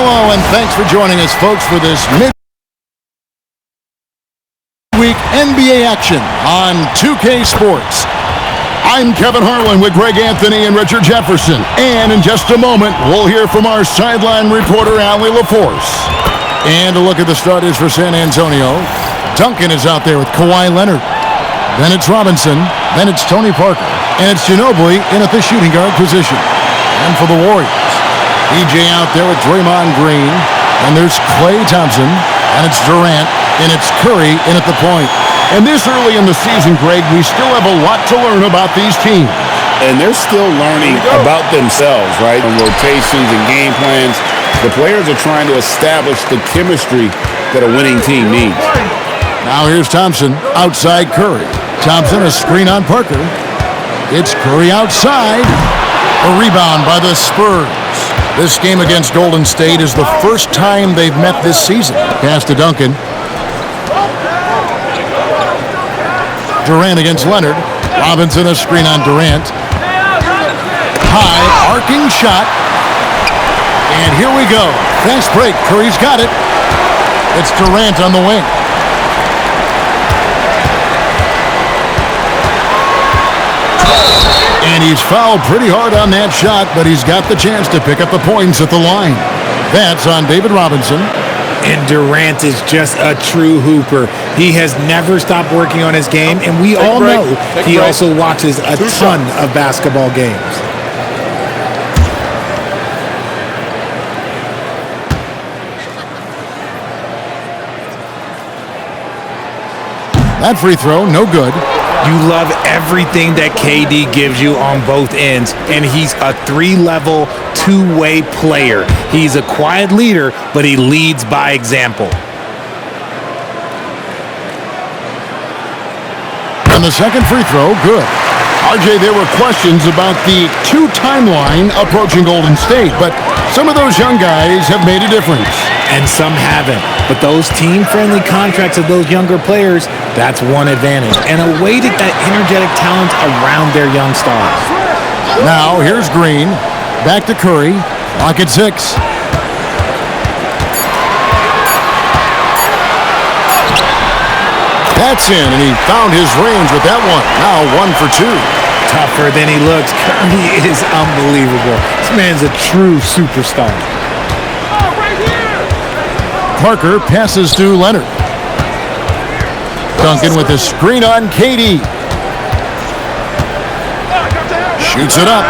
Hello, and thanks for joining us, folks, for this midweek NBA action on 2K Sports. I'm Kevin Harlan with Greg Anthony and Richard Jefferson. And in just a moment, we'll hear from our sideline reporter, Allie LaForce. And a look at the starters for San Antonio. Duncan is out there with Kawhi Leonard. Then it's Robinson. Then it's Tony Parker. And it's Ginobili in at the shooting guard position. And for the Warriors, EJ out there with Draymond Green. And there's Klay Thompson. And it's Durant. And it's Curry in at the point. And this early in the season, Greg, we still have a lot to learn about these teams. And they're still learning about themselves, right? And rotations and game plans. The players are trying to establish the chemistry that a winning team needs. Now here's Thompson outside Curry. Thompson, a screen on Parker. It's Curry outside. A rebound by the Spurs. This game against Golden State is the first time they've met this season. Pass to Duncan. Durant against Leonard. Robinson, a screen on Durant. High, arcing shot. And here we go. Fast break. Curry's got it. It's Durant on the wing. And he's fouled pretty hard on that shot, but he's got the chance to pick up the points at the line. That's on David Robinson. And Durant is just a true hooper. He has never stopped working on his game, and we all know he also watches a ton of basketball games. That free throw, no good. You love everything that KD gives you on both ends, and he's a three-level, two-way player. He's a quiet leader, but he leads by example. And the second free throw, good. RJ, there were questions about the two timeline approaching Golden State, but some of those young guys have made a difference. And some haven't. But those team-friendly contracts of those younger players, that's one advantage. And a way to get energetic talent around their young stars. Now, here's Green. Back to Curry. Clock at 6. That's in, and he found his range with that one. Now 1 for 2. Tougher than he looks. Curry is unbelievable. This man's a true superstar. Parker passes to Leonard. Duncan with a screen on KD. Shoots it up.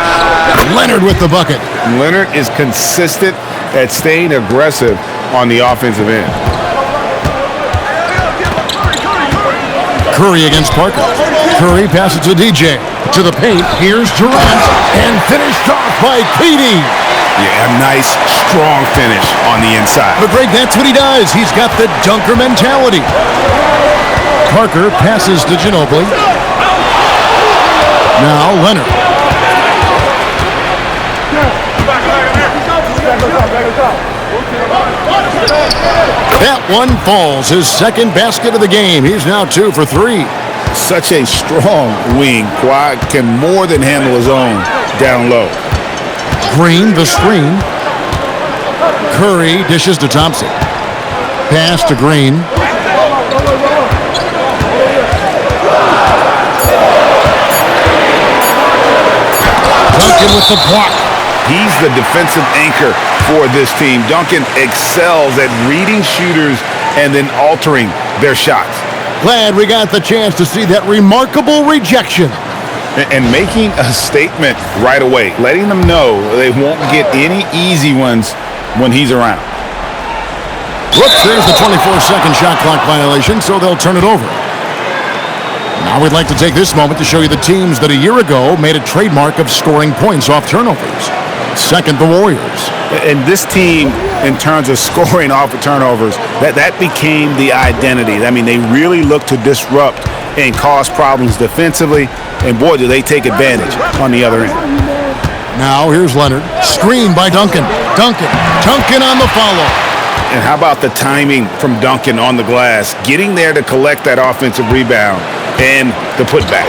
Leonard with the bucket. Leonard is consistent at staying aggressive on the offensive end. Curry against Parker. Curry passes to DJ. To the paint. Here's Durant. And finished off by KD. Yeah, a nice, strong finish on the inside. But Greg, that's what he does. He's got the dunker mentality. Parker passes to Ginobili. Now Leonard. That one falls. His second basket of the game. He's now 2 for 3. Such a strong wing. Kawhi can more than handle his own down low. Green, the screen. Curry dishes to Thompson. Pass to Green. Duncan with the block. He's the defensive anchor for this team. Duncan excels at reading shooters and then altering their shots. Glad we got the chance to see that remarkable rejection. And making a statement right away, letting them know they won't get any easy ones when he's around. Whoops, there's the 24-second shot clock violation, so they'll turn it over. Now we'd like to take this moment to show you the teams that a year ago made a trademark of scoring points off turnovers. Second, the Warriors. And this team, in terms of scoring off of turnovers, that became the identity. I mean, they really look to disrupt and cause problems defensively. And boy, do they take advantage on the other end. Now here's Leonard. Screen by Duncan. Duncan on the follow. And how about the timing from Duncan on the glass, getting there to collect that offensive rebound and the putback.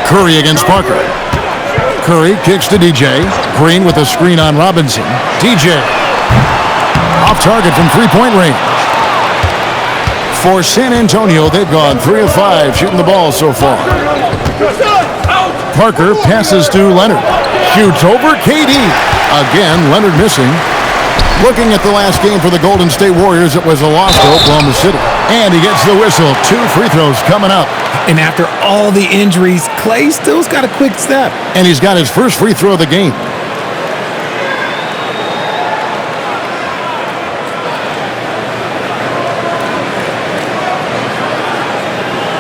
Curry against Parker. Curry kicks to DJ. Green with a screen on Robinson. DJ. Off target from three-point range. For San Antonio, they've gone 3 of 5 shooting the ball so far. Parker passes to Leonard. Shoots over KD. Again, Leonard missing. Looking at the last game for the Golden State Warriors, it was a loss to Oklahoma City. And he gets the whistle. 2 free throws coming up. And after all the injuries, Clay still's got a quick step. And he's got his first free throw of the game.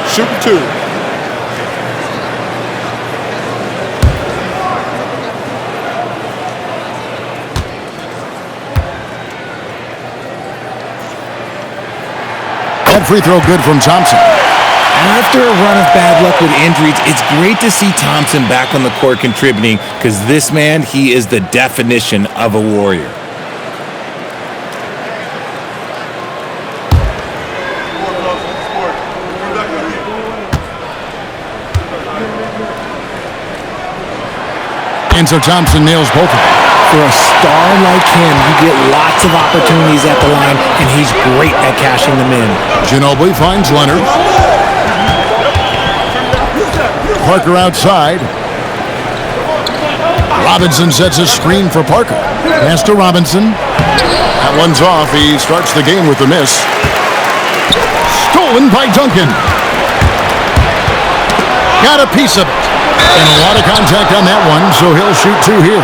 Shooting 2. That free throw good from Thompson. After a run of bad luck with injuries, it's great to see Thompson back on the court contributing because this man, he is the definition of a warrior. And so Thompson nails both of them. For a star like him, you get lots of opportunities at the line, and he's great at cashing them in. Ginobili finds Leonard. Parker outside. Robinson sets a screen for Parker. Pass to Robinson. That one's off. He starts the game with a miss. Stolen by Duncan. Got a piece of it. And a lot of contact on that one, so he'll shoot 2 here.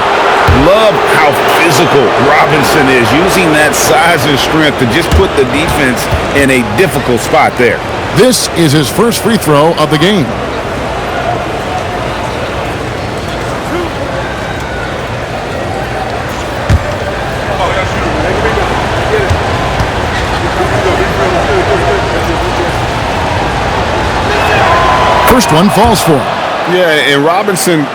Love how physical Robinson is, using that size and strength to just put the defense in a difficult spot there. This is his first free throw of the game. First one falls for him. Yeah, and Robinson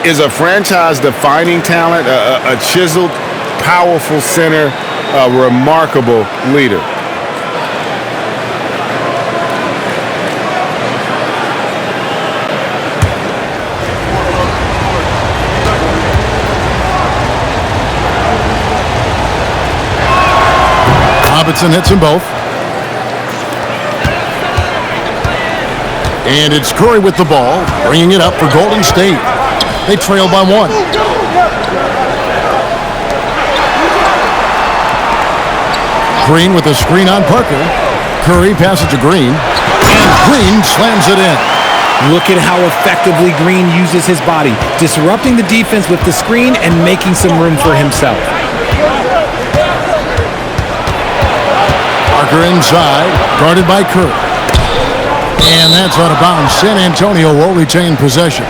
is a franchise-defining talent, a chiseled, powerful center, a remarkable leader. Robinson hits them both. And it's Curry with the ball, bringing it up for Golden State. They trail by 1. Green with a screen on Parker. Curry passes to Green. And Green slams it in. Look at how effectively Green uses his body, disrupting the defense with the screen and making some room for himself. Parker inside, guarded by Curry. And that's out of bounds. San Antonio will retain possession.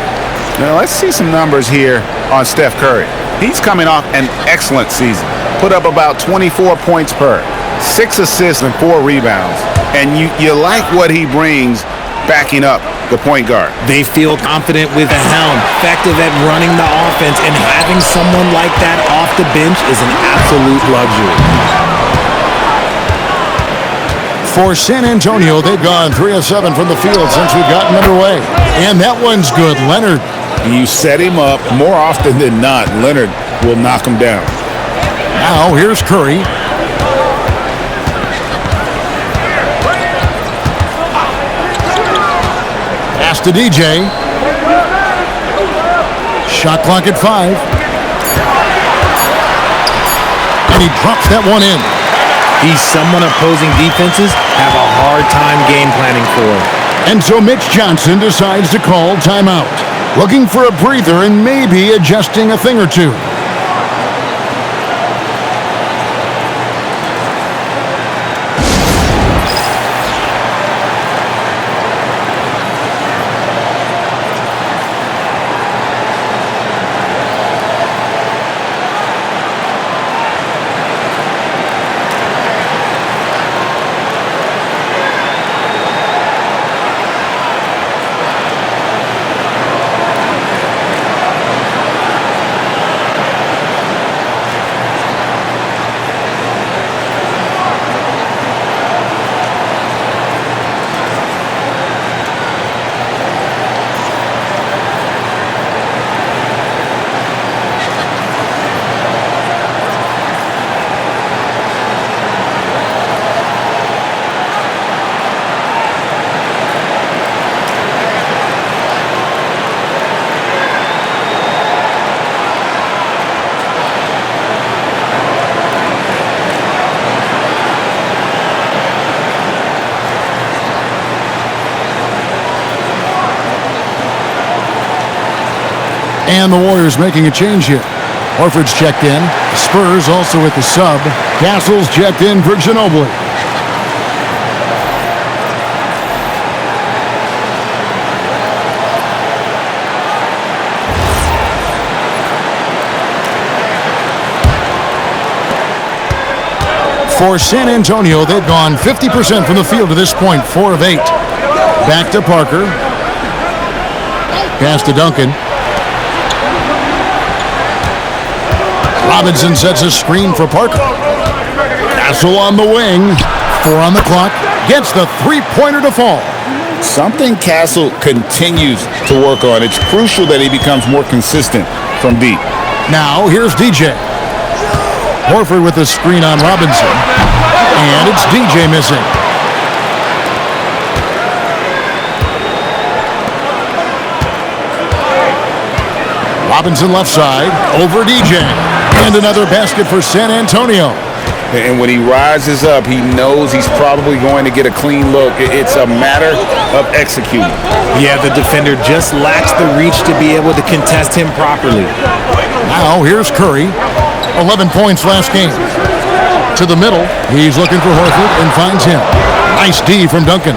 Now let's see some numbers here on Steph Curry. He's coming off an excellent season. Put up about 24 points per, 6 assists and 4 rebounds. And you like what he brings backing up the point guard. They feel confident with a hound, effective at running the offense, and having someone like that off the bench is an absolute luxury. For San Antonio, they've gone 3 of 7 from the field since we've gotten underway. And that one's good. Leonard. You set him up more often than not. Leonard will knock him down. Now here's Curry. Pass to DJ. Shot clock at 5. And he drops that one in. He's someone opposing defenses have a hard time game planning for. And so Mitch Johnson decides to call timeout, looking for a breather and maybe adjusting a thing or two. And the Warriors making a change here. Horford's checked in. The Spurs also with the sub. Castle's checked in for Ginobili. For San Antonio, they've gone 50% from the field to this point, 4 of 8. Back to Parker. Pass to Duncan. Robinson sets a screen for Parker. Castle on the wing. 4 on the clock. Gets the three-pointer to fall. Something Castle continues to work on. It's crucial that he becomes more consistent from deep. Now, here's DJ. Horford with the screen on Robinson. And it's DJ missing. Robinson left side. Over DJ. And another basket for San Antonio. And when he rises up, he knows he's probably going to get a clean look. It's a matter of executing. Yeah, the defender just lacks the reach to be able to contest him properly. Now, here's Curry. 11 points last game. To the middle. He's looking for Horford and finds him. Nice D from Duncan.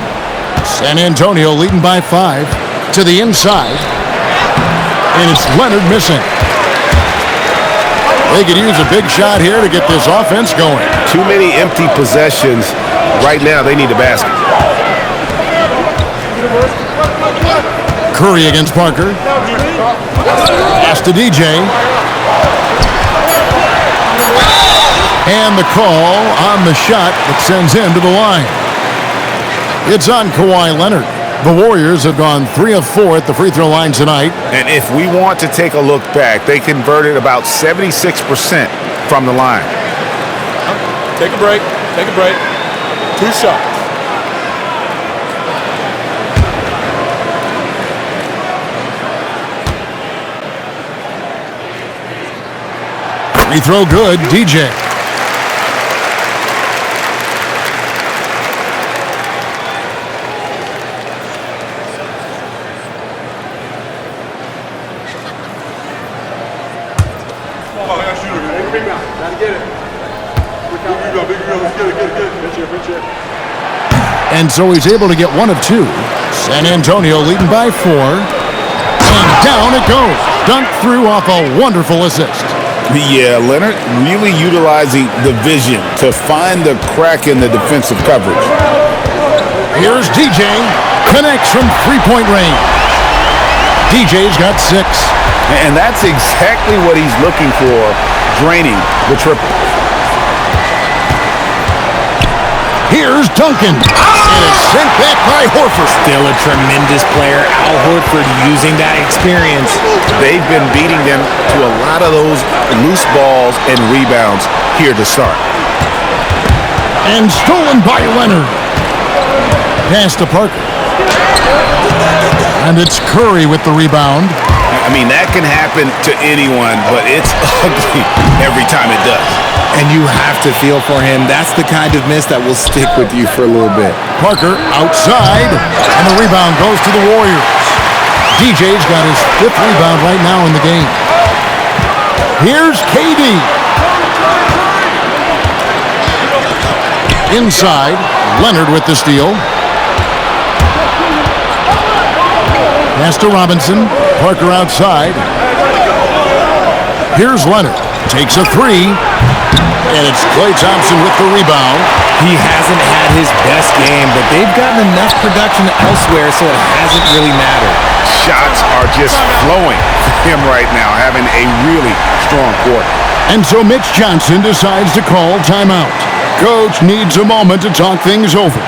San Antonio leading by 5. To the inside. And it's Leonard missing. They could use a big shot here to get this offense going. Too many empty possessions. Right now, they need a basket. Curry against Parker. Pass to DJ. And the call on the shot that sends him to the line. It's on Kawhi Leonard. The Warriors have gone 3 of 4 at the free throw line tonight. And if we want to take a look back, they converted about 76% from the line. Take a break. Take a break. 2 shots. Free throw good, DJ. And so he's able to get 1 of 2. San Antonio leading by 4. And down it goes. Dunked through off a wonderful assist. Yeah, Leonard really utilizing the vision to find the crack in the defensive coverage. Here's DJ. Connects from three-point range. DJ's got 6. And that's exactly what he's looking for, draining the triple. Here's Duncan. And it's sent back by Horford. Still a tremendous player. Al Horford using that experience. They've been beating them to a lot of those loose balls and rebounds here to start. And stolen by Leonard. Pass to Parker. And it's Curry with the rebound. I mean, that can happen to anyone, but it's ugly every time it does. And you have to feel for him. That's the kind of miss that will stick with you for a little bit. Parker outside, and the rebound goes to the Warriors. DJ's got his 5th rebound right now in the game. Here's KD. Inside, Leonard with the steal. Pass to Robinson. Parker outside. Here's Leonard. Takes a 3. And it's Klay Thompson with the rebound. He hasn't had his best game, but they've gotten enough production elsewhere, so it hasn't really mattered. Shots are just flowing for him right now, having a really strong quarter. And so Mitch Johnson decides to call timeout. Coach needs a moment to talk things over.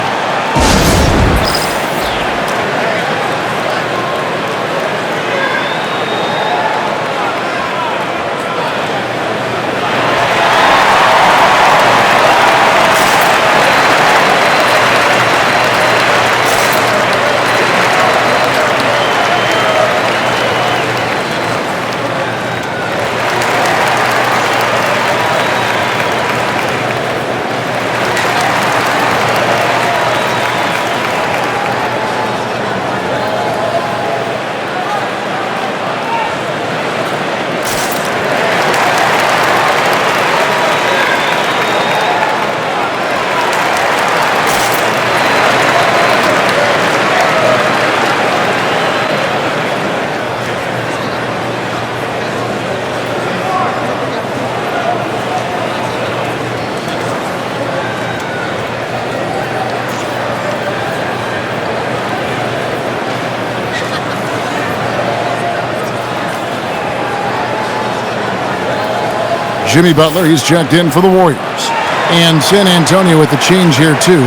Jimmy Butler, he's checked in for the Warriors. And San Antonio with the change here, too.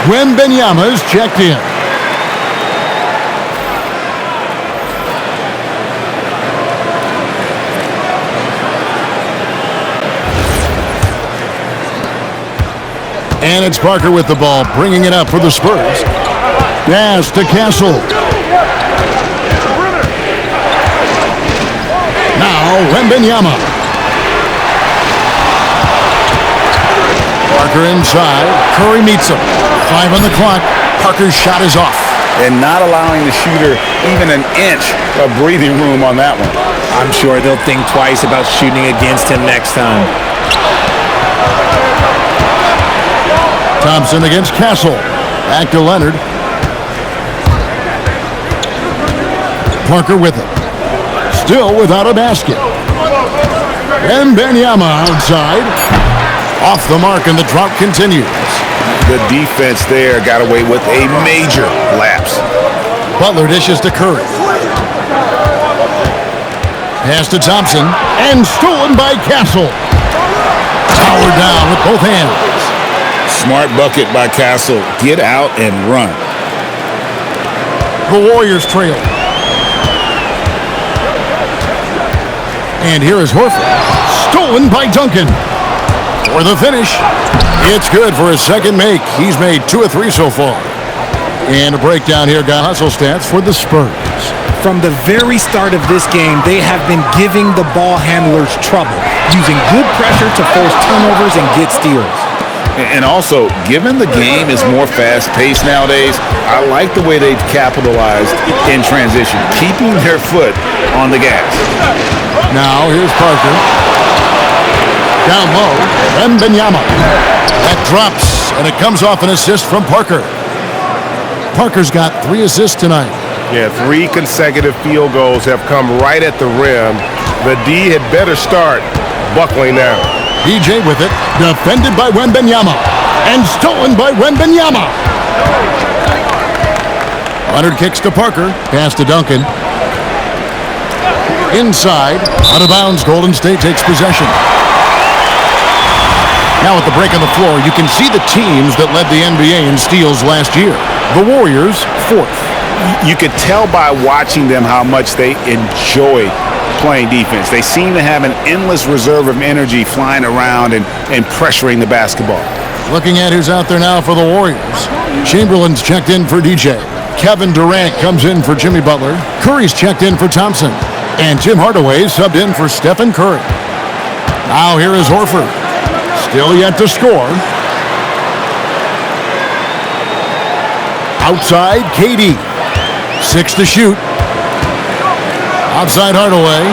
Wembanyama's checked in. And it's Parker with the ball, bringing it up for the Spurs. Pass to Castle. Now, Wembanyama. Parker inside. Curry meets him. 5 on the clock. Parker's shot is off. And not allowing the shooter even an inch of breathing room on that one. I'm sure they'll think twice about shooting against him next time. Thompson against Castle. Back to Leonard. Parker with it. Still without a basket. Wembanyama outside. Off the mark, and the drought continues. The defense there got away with a major lapse. Butler dishes to Curry. Pass to Thompson. And stolen by Castle. Towered down with both hands. Smart bucket by Castle. Get out and run. The Warriors trail. And here is Horford. Stolen by Duncan. For the finish. It's good for his second make. He's made 2 of 3 so far. And a breakdown here, got hustle stats for the Spurs. From the very start of this game, they have been giving the ball handlers trouble, using good pressure to force turnovers and get steals. And also, given the game is more fast-paced nowadays, I like the way they've capitalized in transition, keeping their foot on the gas. Now, here's Parker. Down low, Wembanyama. That drops, and it comes off an assist from Parker. Parker's got 3 assists tonight. Yeah, 3 consecutive field goals have come right at the rim. The D had better start buckling now. DJ with it, defended by Wembanyama, and stolen by Wembanyama. Leonard kicks to Parker, pass to Duncan. Inside, out of bounds, Golden State takes possession. Now at the break on the floor, you can see the teams that led the NBA in steals last year. The Warriors, 4th. You could tell by watching them how much they enjoy playing defense. They seem to have an endless reserve of energy flying around and pressuring the basketball. Looking at who's out there now for the Warriors. Chamberlain's checked in for DJ. Kevin Durant comes in for Jimmy Butler. Curry's checked in for Thompson. And Tim Hardaway subbed in for Stephen Curry. Now here is Horford. Still yet to score. Outside, KD. 6 to shoot. Outside Hardaway.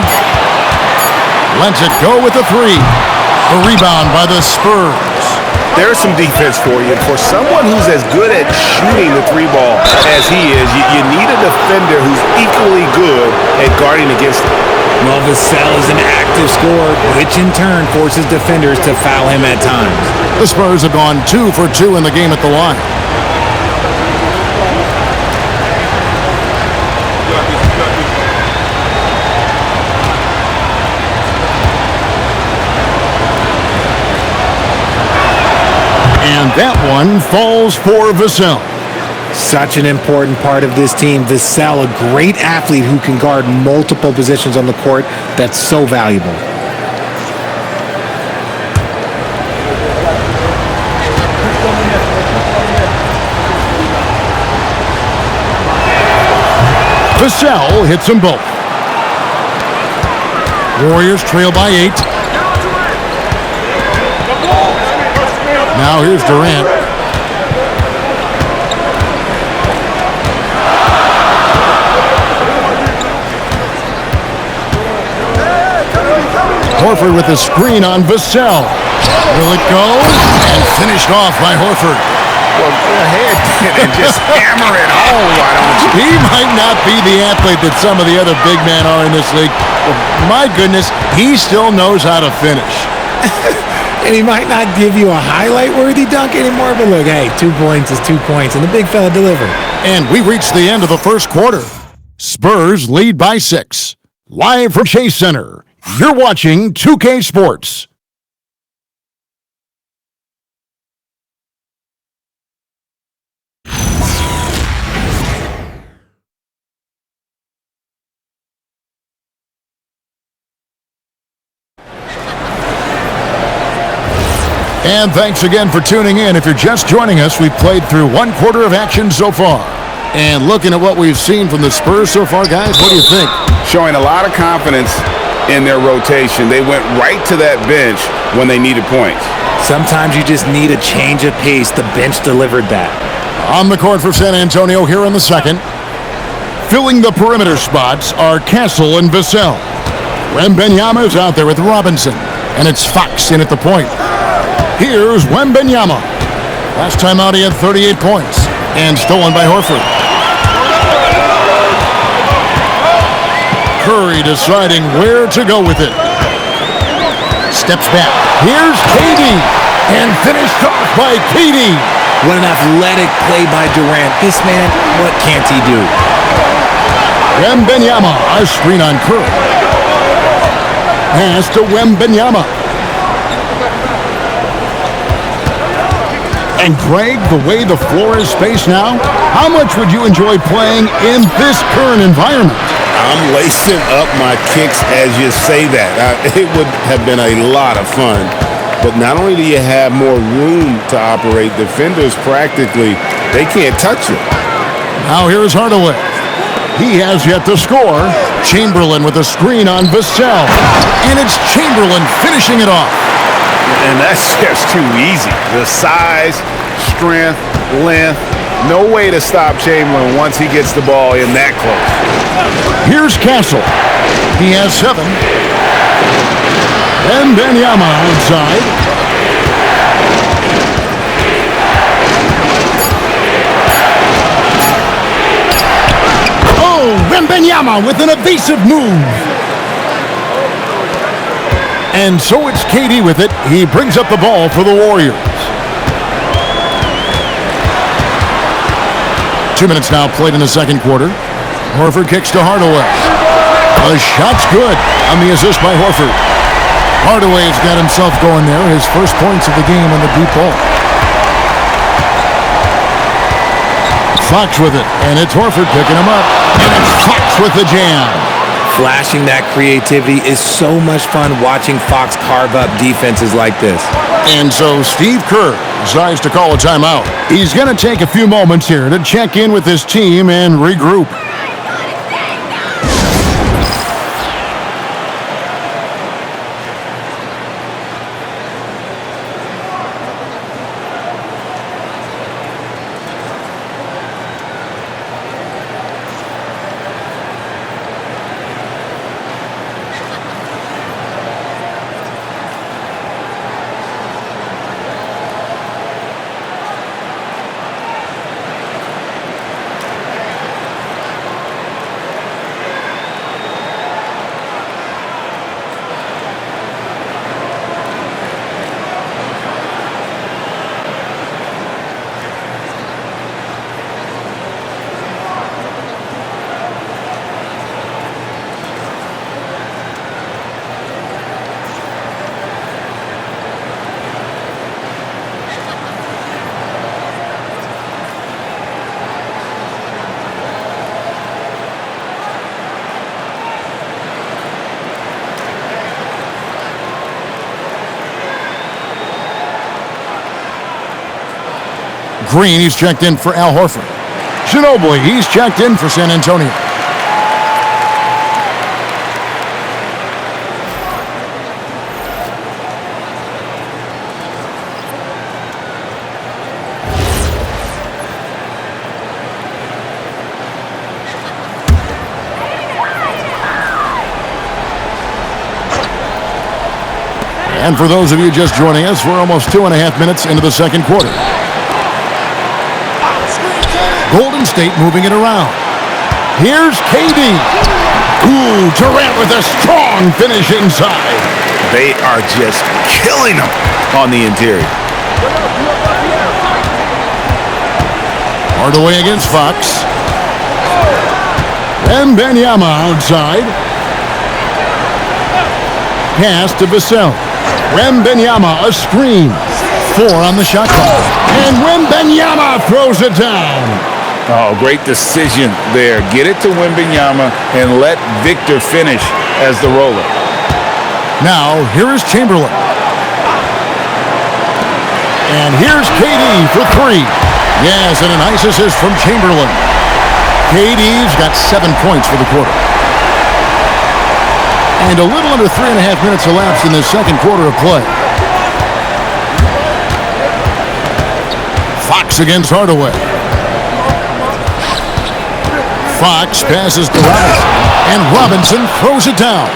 Lets it go with a 3. The rebound by the Spurs. There's some defense for you. For someone who's as good at shooting the 3 ball as he is, you need a defender who's equally good at guarding against him. Well, Vassell is an active scorer, which in turn forces defenders to foul him at times. The Spurs have gone 2 for 2 in the game at the line. And that one falls for Vassell. Such an important part of this team. Vassell, a great athlete who can guard multiple positions on the court. That's so valuable. Vassell hits them both. Warriors trail by 8. Now here's Durant. Horford with a screen on Vassell. Will it go? And finished off by Horford. Well, go ahead and just hammer it home, why don't you? He might not be the athlete that some of the other big men are in this league, but my goodness, he still knows how to finish. And he might not give you a highlight-worthy dunk anymore, but look, hey, 2 points is 2 points, and the big fella delivered. And we reached the end of the first quarter. Spurs lead by 6. Live from Chase Center, you're watching 2K Sports. And thanks again for tuning in. If you're just joining us, we've played through one quarter of action so far. And looking at what we've seen from the Spurs so far, guys, what do you think? Showing a lot of confidence in their rotation. They went right to that bench when they needed points. Sometimes you just need a change of pace. The bench delivered that. On the court for San Antonio here in the second. Filling the perimeter spots are Castle and Vassell. Wembanyama is out there with Robinson. And it's Fox in at the point. Here's Wembanyama. Last time out he had 38 points. And stolen by Horford. Curry deciding where to go with it. Steps back. Here's KD. And finished off by KD. What an athletic play by Durant. This man, what can't he do? Wembanyama. A screen on Curry. Pass to Wembanyama. And Greg, the way the floor is spaced now, how much would you enjoy playing in this current environment? I'm lacing up my kicks as you say that. It would have been a lot of fun. But not only do you have more room to operate, defenders practically, they can't touch you. Now here's Hardaway. He has yet to score. Chamberlain with a screen on Vassell. And it's Chamberlain finishing it off. And that's just too easy. The size, strength, length, no way to stop Chamberlain once he gets the ball in that close. Here's Castle. He has 7. Wembanyama outside. Oh, Wembanyama with an evasive move. And so it's KD with it. He brings up the ball for the Warriors. 2 minutes now played in the second quarter. Horford kicks to Hardaway. The shot's good on the assist by Horford. Hardaway's got himself going there. His first points of the game on the deep ball. Fox with it, and it's Horford picking him up. And it's Fox with the jam. Flashing that creativity is so much fun watching Fox carve up defenses like this. And so Steve Kerr decides to call a timeout. He's going to take a few moments here to check in with his team and regroup. Green, he's checked in for Al Horford. Ginobili, he's checked in for San Antonio. And for those of you just joining us, we're almost 2.5 minutes into the second quarter. Golden State moving it around. Here's KD. Ooh, Durant with a strong finish inside. They are just killing them on the interior. Hardaway against Fox. Wembanyama outside. Pass to Vassell. Wembanyama, a screen. 4 on the shot clock. And Wembanyama throws it down. Oh, great decision there. Get it to Wembanyama and let Victor finish as the roller. Now, here is Chamberlain. And here's KD for three. Yes, and a nice assist from Chamberlain. KD's got 7 points for the quarter. And a little under 3.5 minutes elapsed in the second quarter of play. Fox against Hardaway. Fox passes to Robinson, and Robinson throws it down.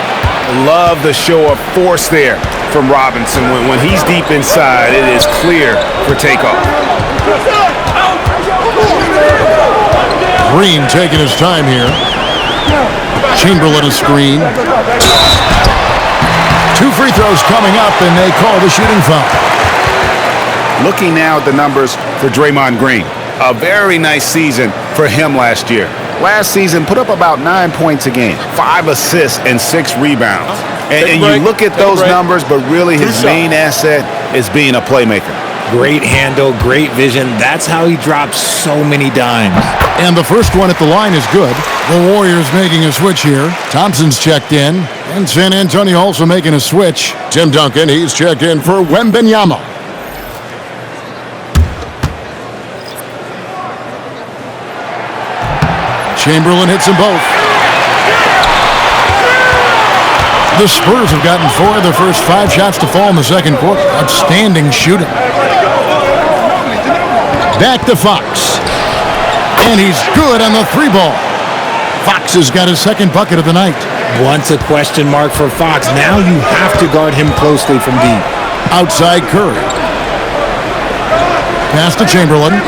Love the show of force there from Robinson. When he's deep inside, it is clear for takeoff. Green taking his time here. Chamberlain a screen. 2 free throws coming up, and they call the shooting foul. Looking now at the numbers for Draymond Green. A very nice season for him last year. Last season, put up about 9 points a game, 5 assists, and 6 rebounds. And you look at those numbers, but really his main asset is being a playmaker. Great handle, great vision. That's how he drops so many dimes. And the first one at the line is good. The Warriors making a switch here. Thompson's checked in. And San Antonio also making a switch. Tim Duncan, he's checked in for Wembanyama. Chamberlain hits them both. The Spurs have gotten 4 of their first 5 shots to fall in the second quarter. Outstanding shooting. Back to Fox. And he's good on the 3-ball. Fox has got his second bucket of the night. Once a question mark for Fox. Now you have to guard him closely from deep. Outside Curry. Pass to Chamberlain.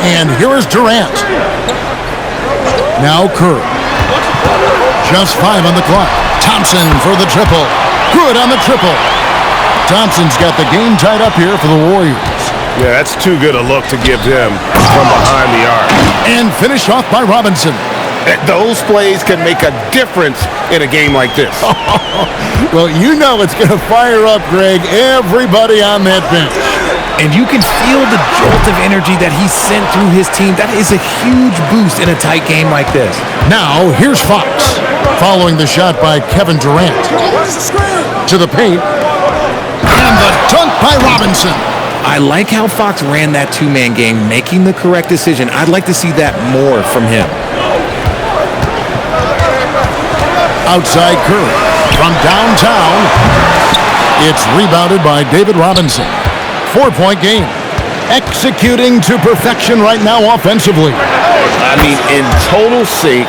And here is Durant. Now Curry. Just 5 on the clock. Thompson for the triple. Good on the triple. Thompson's got the game tied up here for the Warriors. Yeah, that's too good a look to give them from behind the arc. And finished off by Robinson. Those plays can make a difference in a game like this. Well, you know it's going to fire up, Greg, everybody on that bench. And you can feel the jolt of energy that he sent through his team. That is a huge boost in a tight game like this. Now, here's Fox, following the shot by Kevin Durant. To the paint. And the dunk by Robinson. I like how Fox ran that two-man game, making the correct decision. I'd like to see that more from him. Outside Curry. From downtown. It's rebounded by David Robinson. 4-point game. Executing to perfection right now offensively. I mean, in total sync.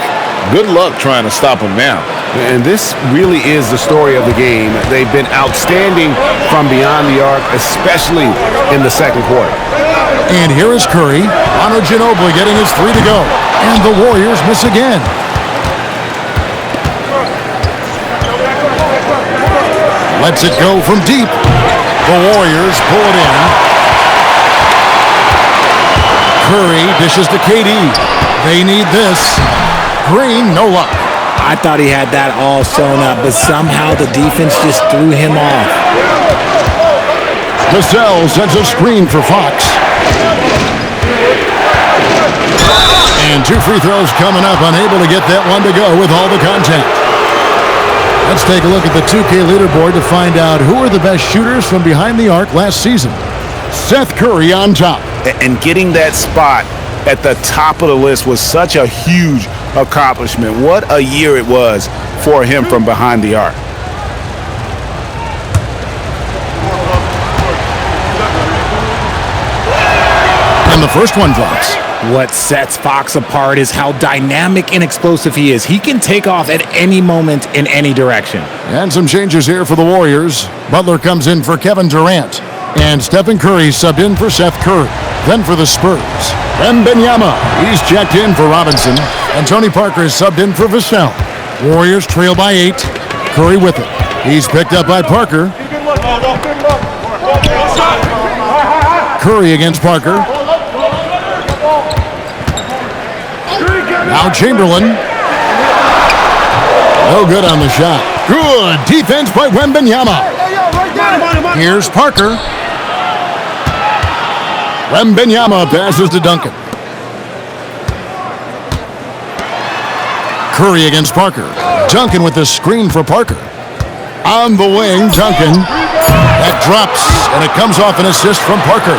Good luck trying to stop him now. And this really is the story of the game. They've been outstanding from beyond the arc, especially in the second quarter. And here is Curry. Manu Ginobili getting his 3 to go. And the Warriors miss again. Lets it go from deep. The Warriors pull it in. Curry dishes to KD. They need this. Green, no luck. I thought he had that all sewn up, but somehow the defense just threw him off. Cassell sends a screen for Fox. And 2 free throws coming up, unable to get that one to go with all the contact. Let's take a look at the 2K leaderboard to find out who are the best shooters from behind the arc last season. Seth Curry on top. And getting that spot at the top of the list was such a huge accomplishment. What a year it was for him from behind the arc. And the first one drops. What sets Fox apart is how dynamic and explosive he is. He can take off at any moment in any direction. And some changes here for the Warriors. Butler comes in for Kevin Durant. And Stephen Curry subbed in for Seth Curry. Then for the Spurs, Wembanyama. He's checked in for Robinson. And Tony Parker is subbed in for Vassell. Warriors trail by 8. Curry with it. He's picked up by Parker. Curry against Parker. Now Chamberlain. No good on the shot. Good defense by Wembanyama. Here's Parker. Wembanyama passes to Duncan. Curry against Parker. Duncan with the screen for Parker. On the wing, Duncan. That drops, and it comes off an assist from Parker.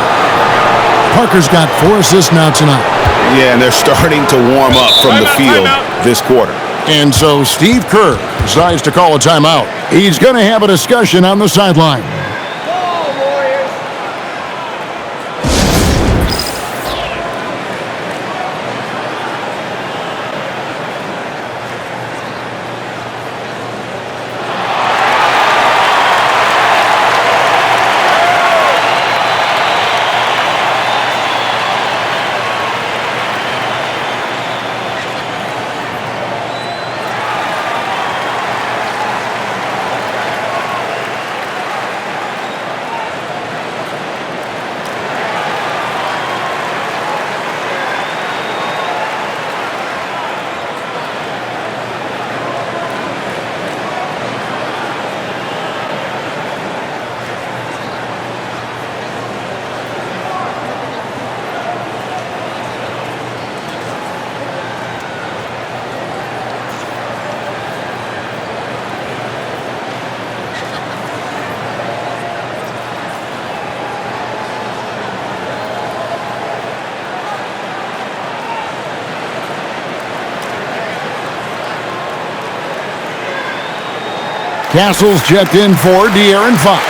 Parker's got 4 assists now tonight. Yeah, and they're starting to warm up from the field this quarter. And so Steve Kerr decides to call a timeout. He's going to have a discussion on the sideline. Castle's checked in for De'Aaron Fox.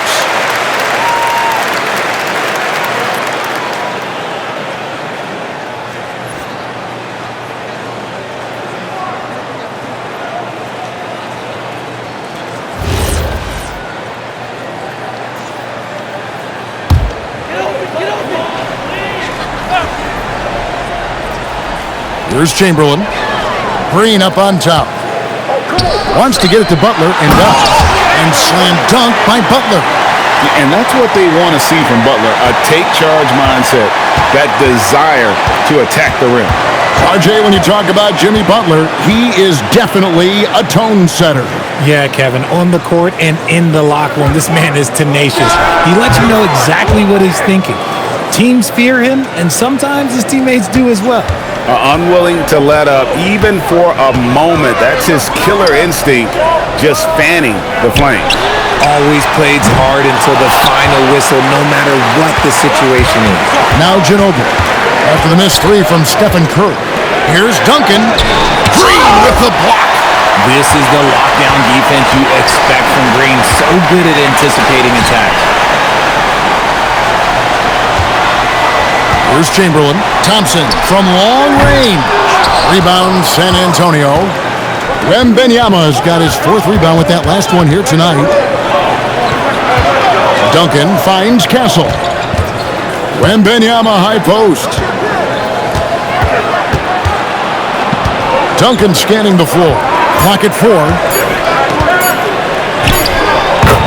Here's Chamberlain. Green up on top. Wants to get it to Butler and does. And slam dunk by Butler. And that's what they want to see from Butler, a take-charge mindset, that desire to attack the rim. RJ, when you talk about Jimmy Butler, he is definitely a tone setter. Yeah, Kevin, on the court and in the locker room, this man is tenacious. He lets you know exactly what he's thinking. Teams fear him, and sometimes his teammates do as well. Unwilling to let up, even for a moment. That's his killer instinct, just fanning the flame. Always plays hard until the final whistle, no matter what the situation is. Now Ginobili, after the missed 3 from Stephen Curry. Here's Duncan. Green with the block. This is the lockdown defense you expect from Green. So good at anticipating attacks. Here's Chamberlain. Thompson from long range. Rebound San Antonio. Wembanyama's got his 4th rebound with that last one here tonight. Duncan finds Castle. Wembanyama high post. Duncan scanning the floor. Clock at 4.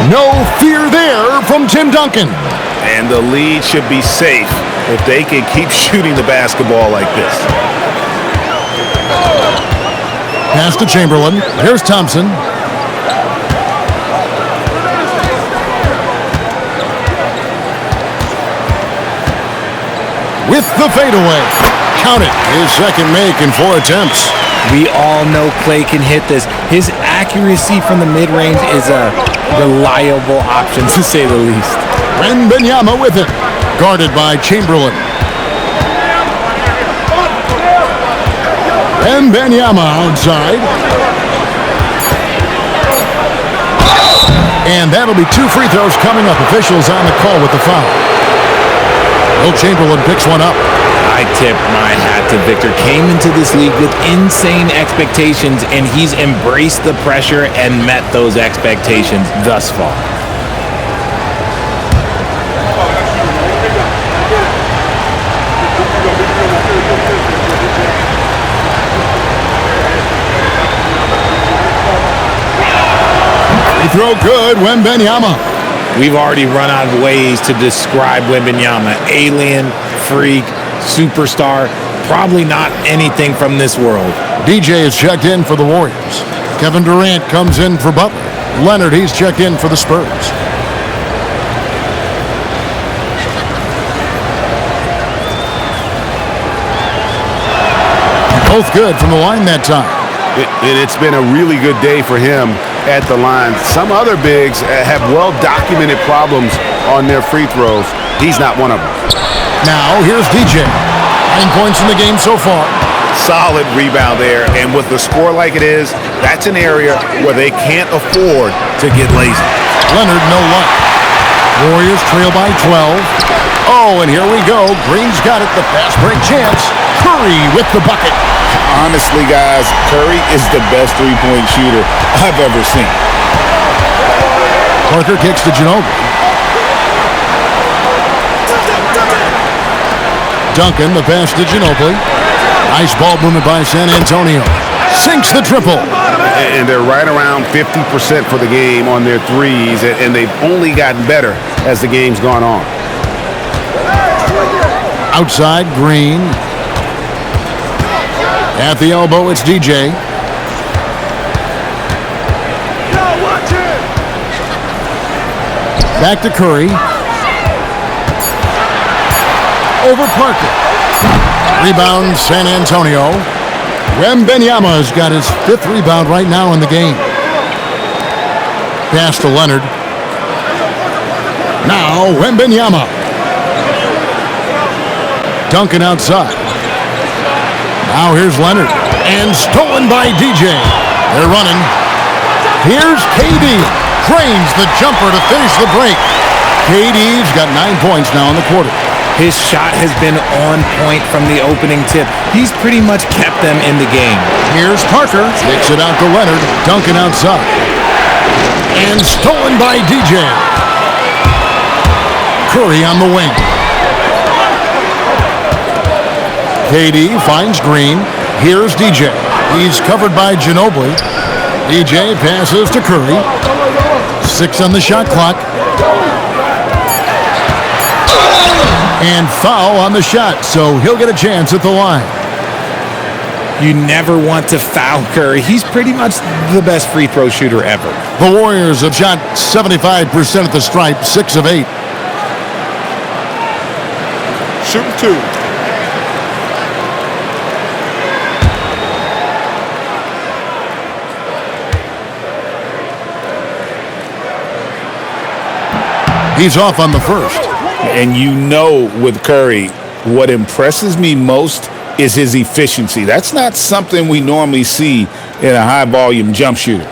No fear there from Tim Duncan. And the lead should be safe if they can keep shooting the basketball like this. Pass to Chamberlain. Here's Thompson. With the fadeaway. Count it. His second make in 4 attempts. We all know Clay can hit this. His accuracy from the mid-range is a reliable option, to say the least. Wembanyama with it. Guarded by Chamberlain. Wembanyama outside. And that'll be 2 free throws coming up. Officials on the call with the foul. Will Chamberlain picks one up. I tip my hat to Victor. Came into this league with insane expectations, and he's embraced the pressure and met those expectations thus far. Free throw good, Wembanyama. We've already run out of ways to describe Wembanyama. Alien, freak, superstar, probably not anything from this world. DJ is checked in for the Warriors. Kevin Durant comes in for Butler. Leonard, he's checked in for the Spurs. Both good from the line that time. It's been a really good day for him at the line. Some other bigs have well-documented problems on their free throws. He's not one of them. Now, here's DJ. 9 points in the game so far. Solid rebound there, and with the score like it is, that's an area where they can't afford to get lazy. Leonard, no luck. Warriors trail by 12. Oh, and here we go. Green's got it. The fast break chance. Curry with the bucket. Honestly, guys, Curry is the best three-point shooter I've ever seen. Parker kicks to Ginobili. Duncan, the pass to Ginobili. Nice ball movement by San Antonio. Sinks the triple. And they're right around 50% for the game on their threes, and they've only gotten better as the game's gone on. Outside, Green. At the elbow, it's DJ. Back to Curry. Over Parker. Rebound, San Antonio. Wembanyama's got his 5th rebound right now in the game. Pass to Leonard. Now, Wembanyama. Duncan outside. Now here's Leonard. And stolen by DJ. They're running. Here's KD. Drains the jumper to finish the break. KD's got 9 points now in the quarter. His shot has been on point from the opening tip. He's pretty much kept them in the game. Here's Parker. Kicks it out to Leonard. Duncan outside. And stolen by DJ. Curry on the wing. KD finds Green. Here's DJ. He's covered by Ginobili. DJ passes to Curry. 6 on the shot clock. And foul on the shot, so he'll get a chance at the line. You never want to foul Curry. He's pretty much the best free throw shooter ever. The Warriors have shot 75% at the stripe, 6 of 8. Shooting 2. He's off on the first. And you know with Curry, what impresses me most is his efficiency. That's not something we normally see in a high-volume jump shooter.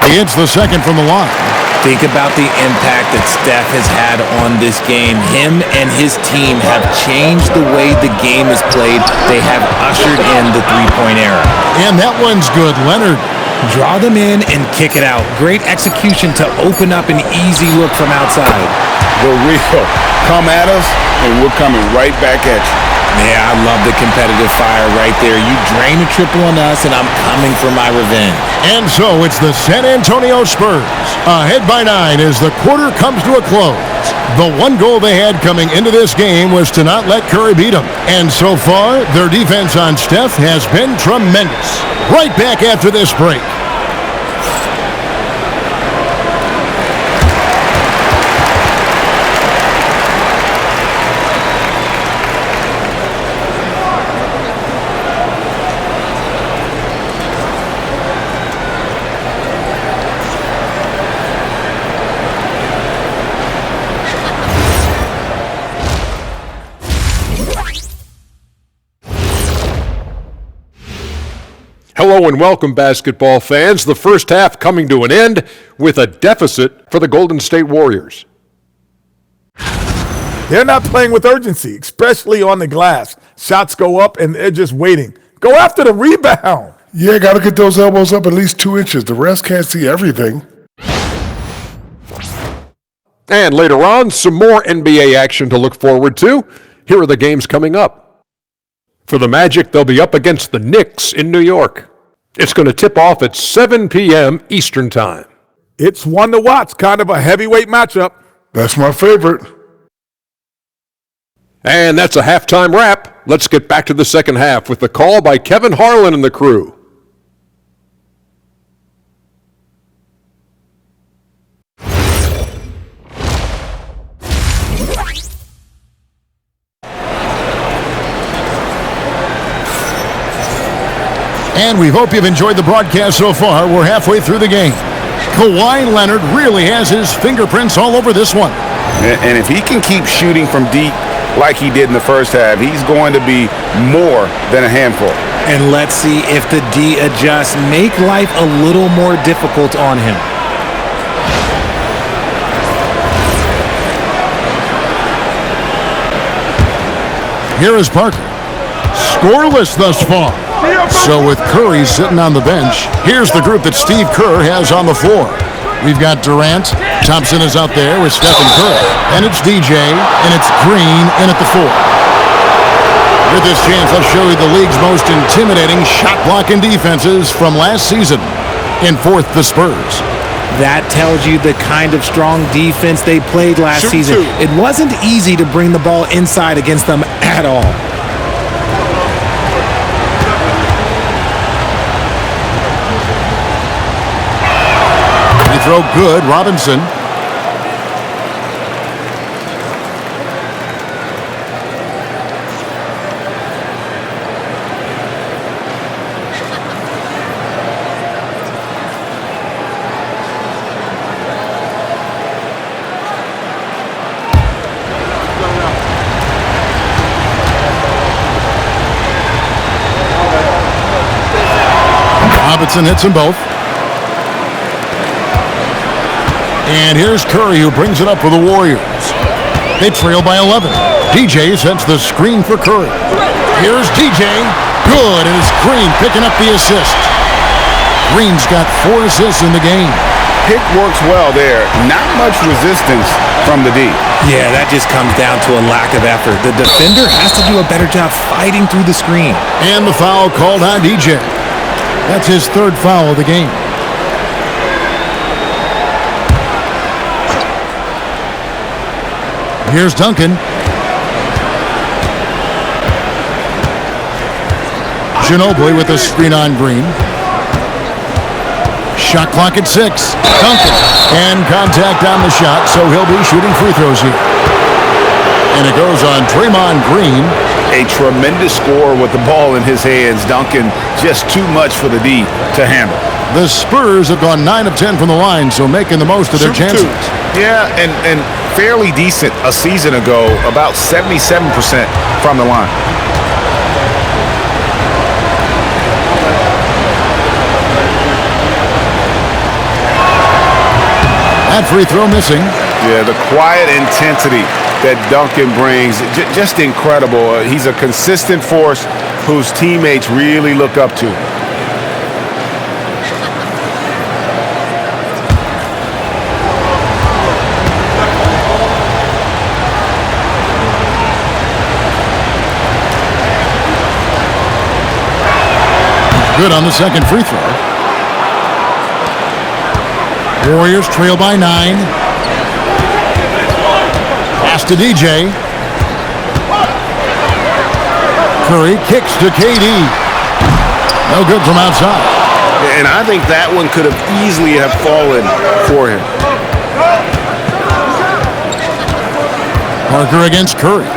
He hits the second from the line. Think about the impact that Steph has had on this game. Him and his team have changed the way the game is played. They have ushered in the three-point era. And that one's good. Leonard. Draw them in and kick it out. Great execution to open up an easy look from outside. The real come at us, and we're coming right back at you. Yeah, I love the competitive fire right there. You drain a triple on us, and I'm coming for my revenge. And so it's the San Antonio Spurs, ahead by 9 as the quarter comes to a close. The one goal they had coming into this game was to not let Curry beat them. And so far, their defense on Steph has been tremendous. Right back after this break. Hello and welcome, basketball fans. The first half coming to an end with a deficit for the Golden State Warriors. They're not playing with urgency, especially on the glass. Shots go up, and they're just waiting. Go after the rebound. Yeah, got to get those elbows up at least 2 inches. The rest can't see everything. And later on, some more NBA action to look forward to. Here are the games coming up. For the Magic, they'll be up against the Knicks in New York. It's going to tip off at 7 p.m. Eastern Time. It's one to watch, kind of a heavyweight matchup. That's my favorite. And that's a halftime wrap. Let's get back to the second half with the call by Kevin Harlan and the crew. And we hope you've enjoyed the broadcast so far. We're halfway through the game. Kawhi Leonard really has his fingerprints all over this one. And if he can keep shooting from deep like he did in the first half, he's going to be more than a handful. And let's see if the D adjusts, make life a little more difficult on him. Here is Parker. Scoreless thus far. So with Curry sitting on the bench, here's the group that Steve Kerr has on the floor. We've got Durant. Thompson is out there with Stephen Curry. And it's DJ, and it's Green in at the 4. With this chance, I'll show you the league's most intimidating shot-blocking defenses from last season. In 4th, the Spurs. That tells you the kind of strong defense they played last season. It wasn't easy to bring the ball inside against them at all. Free throw good, Robinson. Robinson hits them both. And here's Curry, who brings it up for the Warriors. They trail by 11. DJ sets the screen for Curry. Here's DJ. Good, and it's Green picking up the assist. Green's got 4 assists in the game. Pick works well there. Not much resistance from the D. Yeah, that just comes down to a lack of effort. The defender has to do a better job fighting through the screen. And the foul called on DJ. That's his 3rd foul of the game. Here's Duncan. Ginobili with a screen on Green. Shot clock at 6. Duncan. And contact on the shot, so he'll be shooting free throws here. And it goes on Draymond Green. A tremendous scorer with the ball in his hands. Duncan, just too much for the D to handle. The Spurs have gone 9 of 10 from the line, so making the most of their chances. Yeah, and fairly decent a season ago, about 77% from the line. That free throw missing. Yeah, the quiet intensity that Duncan brings, just incredible. He's a consistent force whose teammates really look up to. Good on the second free throw. Warriors trail by 9. Pass to DJ. Curry kicks to KD. No good from outside. And I think that one could have easily have fallen for him. Parker against Curry.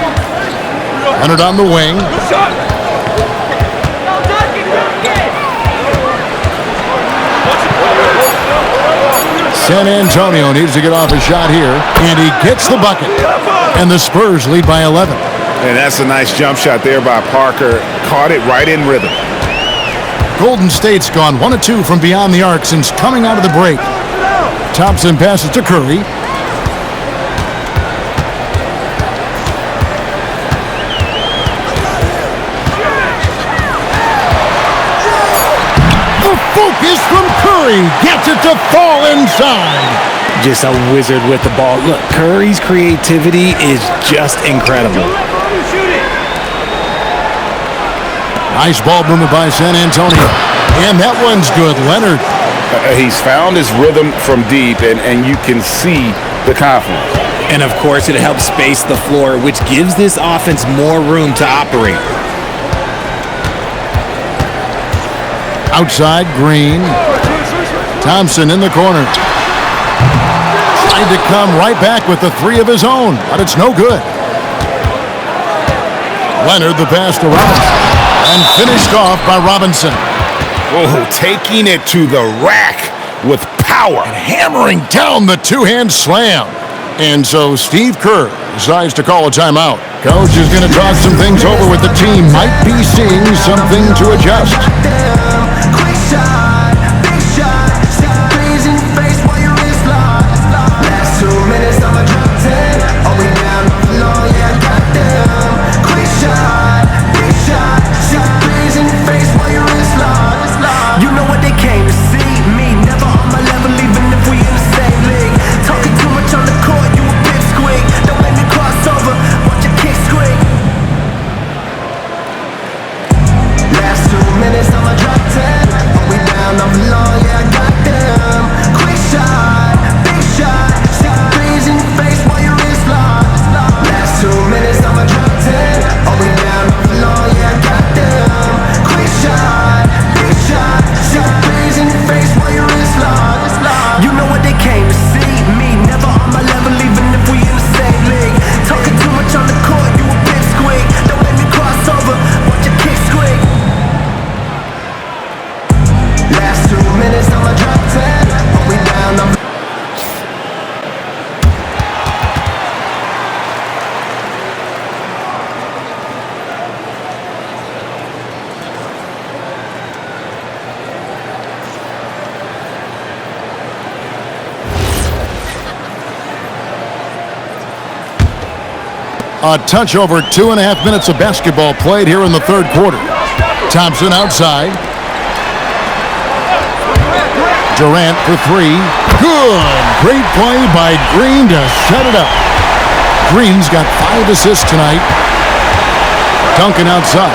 Leonard on the wing. San Antonio needs to get off a shot here, and he gets the bucket. And the Spurs lead by 11. And that's a nice jump shot there by Parker. Caught it right in rhythm. Golden State's gone 1 of 2 from beyond the arc since coming out of the break. Thompson passes to Curry. The focus from Curry gets it to fall inside. Just a wizard with the ball. Look, Curry's creativity is just incredible. Nice ball movement by San Antonio. And that one's good. Leonard. He's found his rhythm from deep, and you can see the confidence. And, of course, it helps space the floor, which gives this offense more room to operate. Outside, Green. Thompson in the corner. Tried to come right back with the 3 of his own, but it's no good. Leonard the pass to Robinson. And finished off by Robinson. Oh, taking it to the rack with power. Hammering down the two-hand slam. And so Steve Kerr decides to call a timeout. Coach is going to talk some things over with the team. Might be seeing something to adjust. Quick shot, big shot, threes in your face while your wrist locked. Last 2 minutes, I'ma drop 10. Are we down on the law? Yeah, I got them. Quick shot, big shot, threes in your face while your wrist locked. You know what they came to see? Me, never on my level, even if we in the same league. Talking too much on the court, you a pipsqueak. Don't make me cross over, watch your kick squeak. Last 2 minutes, I'ma drop 10. Are we down on the law? Yeah, I got them. Quick shot, big shot, threes in your face while your wrist locked. Last 2 minutes, I'ma drop 10. Are we down on the law? Yeah, I got them. Quick shot, big shot, threes in your face while your wrist locked. You know what they came to see? Me, never on my level, even if we in the same league. Talking too much on the court, you a pipsqueak. Don't make me cross over, watch your kick squeak. Last 2 minutes, I'ma drop 10. Are we down on A touch over 2.5 minutes of basketball played here in the third quarter. Thompson outside. Durant for three. Good. Great play by Green to set it up. Green's got 5 assists tonight. Duncan outside.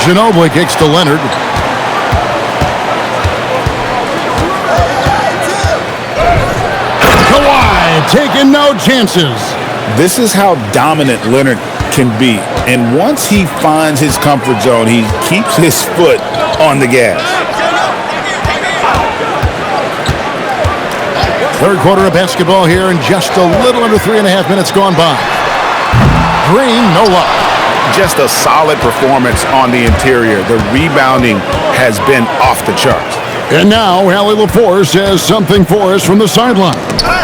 Ginobili kicks to Leonard. Kawhi taking no chances. This is how dominant Leonard can be. And once he finds his comfort zone, he keeps his foot on the gas. Third quarter of basketball here, and just a little under 3.5 minutes gone by. Green, no luck. Just a solid performance on the interior. The rebounding has been off the charts. And now, Allie LaForce has something for us from the sideline.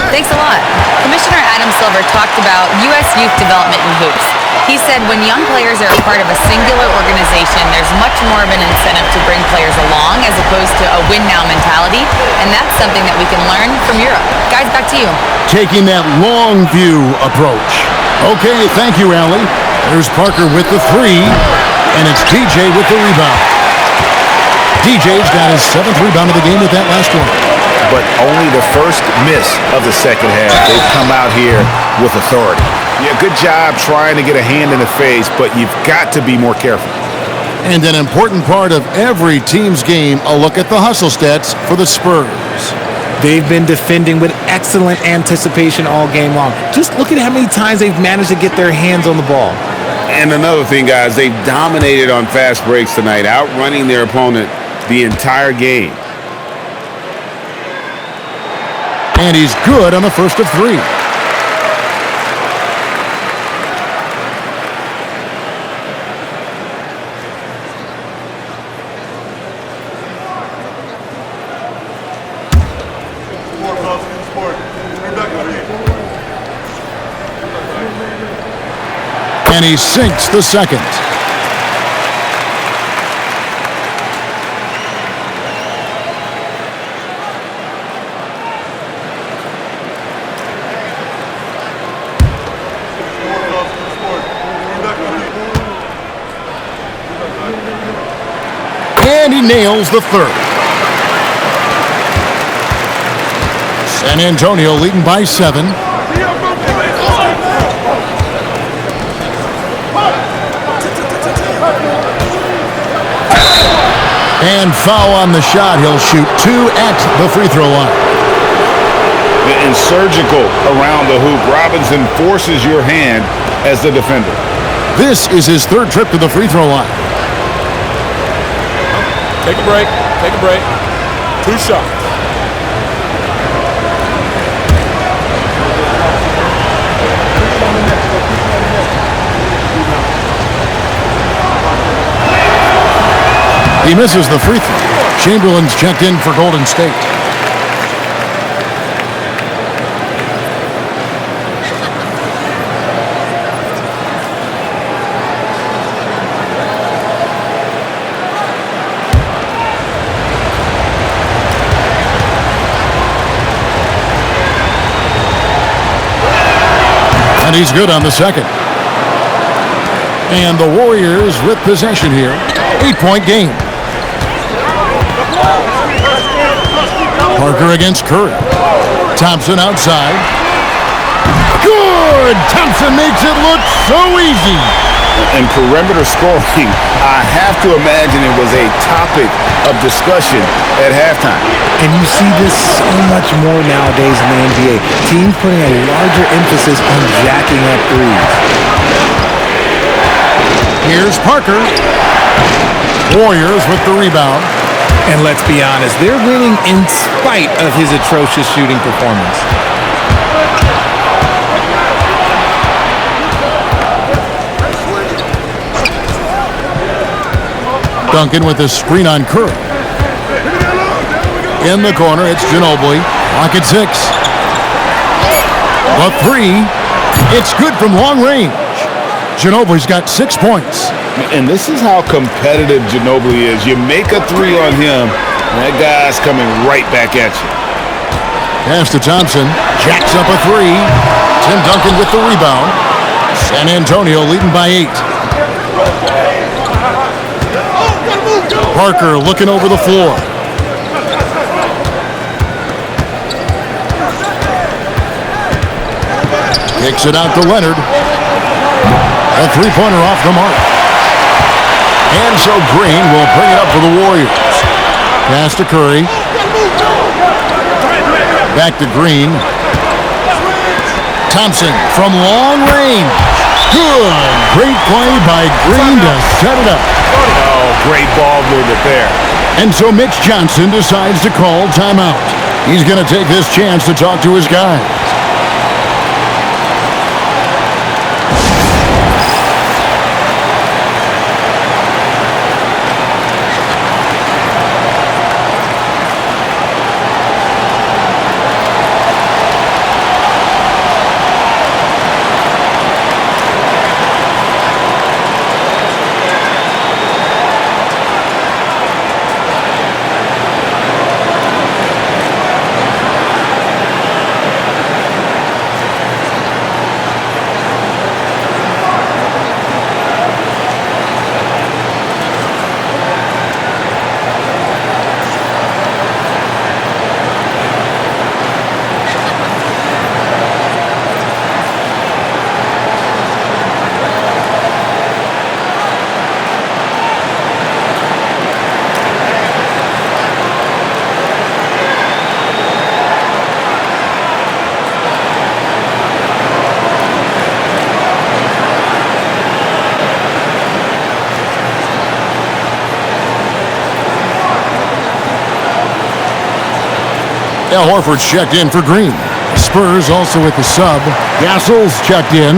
Thanks a lot. Commissioner Adam Silver talked about U.S. youth development in hoops. He said when young players are a part of a singular organization, there's much more of an incentive to bring players along as opposed to a win-now mentality, and that's something that we can learn from Europe. Guys, back to you. Taking that long view approach. Okay, thank you, Allie. There's Parker with the three, and it's DJ with the rebound. DJ's got his 7th rebound of the game with that last one. But only the first miss of the second half. They've come out here with authority. Yeah, good job trying to get a hand in the face, but you've got to be more careful. And an important part of every team's game, a look at the hustle stats for the Spurs. They've been defending with excellent anticipation all game long. Just look at how many times they've managed to get their hands on the ball. And another thing, guys, they've dominated on fast breaks tonight, outrunning their opponent the entire game. And he's good on the first of 3. And he sinks the second. And he nails the third. San Antonio leading by 7. And foul on the shot. He'll shoot 2 at the free throw line. And surgical around the hoop. Robinson forces your hand as the defender. This is his 3rd trip to the free throw line. Take a break. Take a break. 2 shots. He misses the free throw. Chamberlain's checked in for Golden State. And he's good on the second. And the Warriors with possession here. 8-point game. Parker against Curry. Thompson outside. Good! Thompson makes it look so easy. And perimeter scoring, I have to imagine it was a topic of discussion at halftime. And you see this so much more nowadays in the NBA. Teams putting a larger emphasis on jacking up threes. Here's Parker. Warriors with the rebound. And let's be honest, they're winning in spite of his atrocious shooting performance. Duncan with a screen on Curry. In the corner, it's Ginobili. Clock at 6. The three. It's good from long range. Ginobili's got 6 points. And this is how competitive Ginobili is. You make a three on him, and that guy's coming right back at you. Pass to Thompson. Jacks up a three. Tim Duncan with the rebound. San Antonio leading by 8. Parker looking over the floor. Kicks it out to Leonard. A three-pointer off the mark. And so Green will bring it up for the Warriors. Pass to Curry. Back to Green. Thompson from long range. Good. Great play by Green to set it up. Oh, great ball movement there. And so Mitch Johnson decides to call timeout. He's going to take this chance to talk to his guys. Al Horford's checked in for Green. Spurs also with the sub. Gassol's checked in.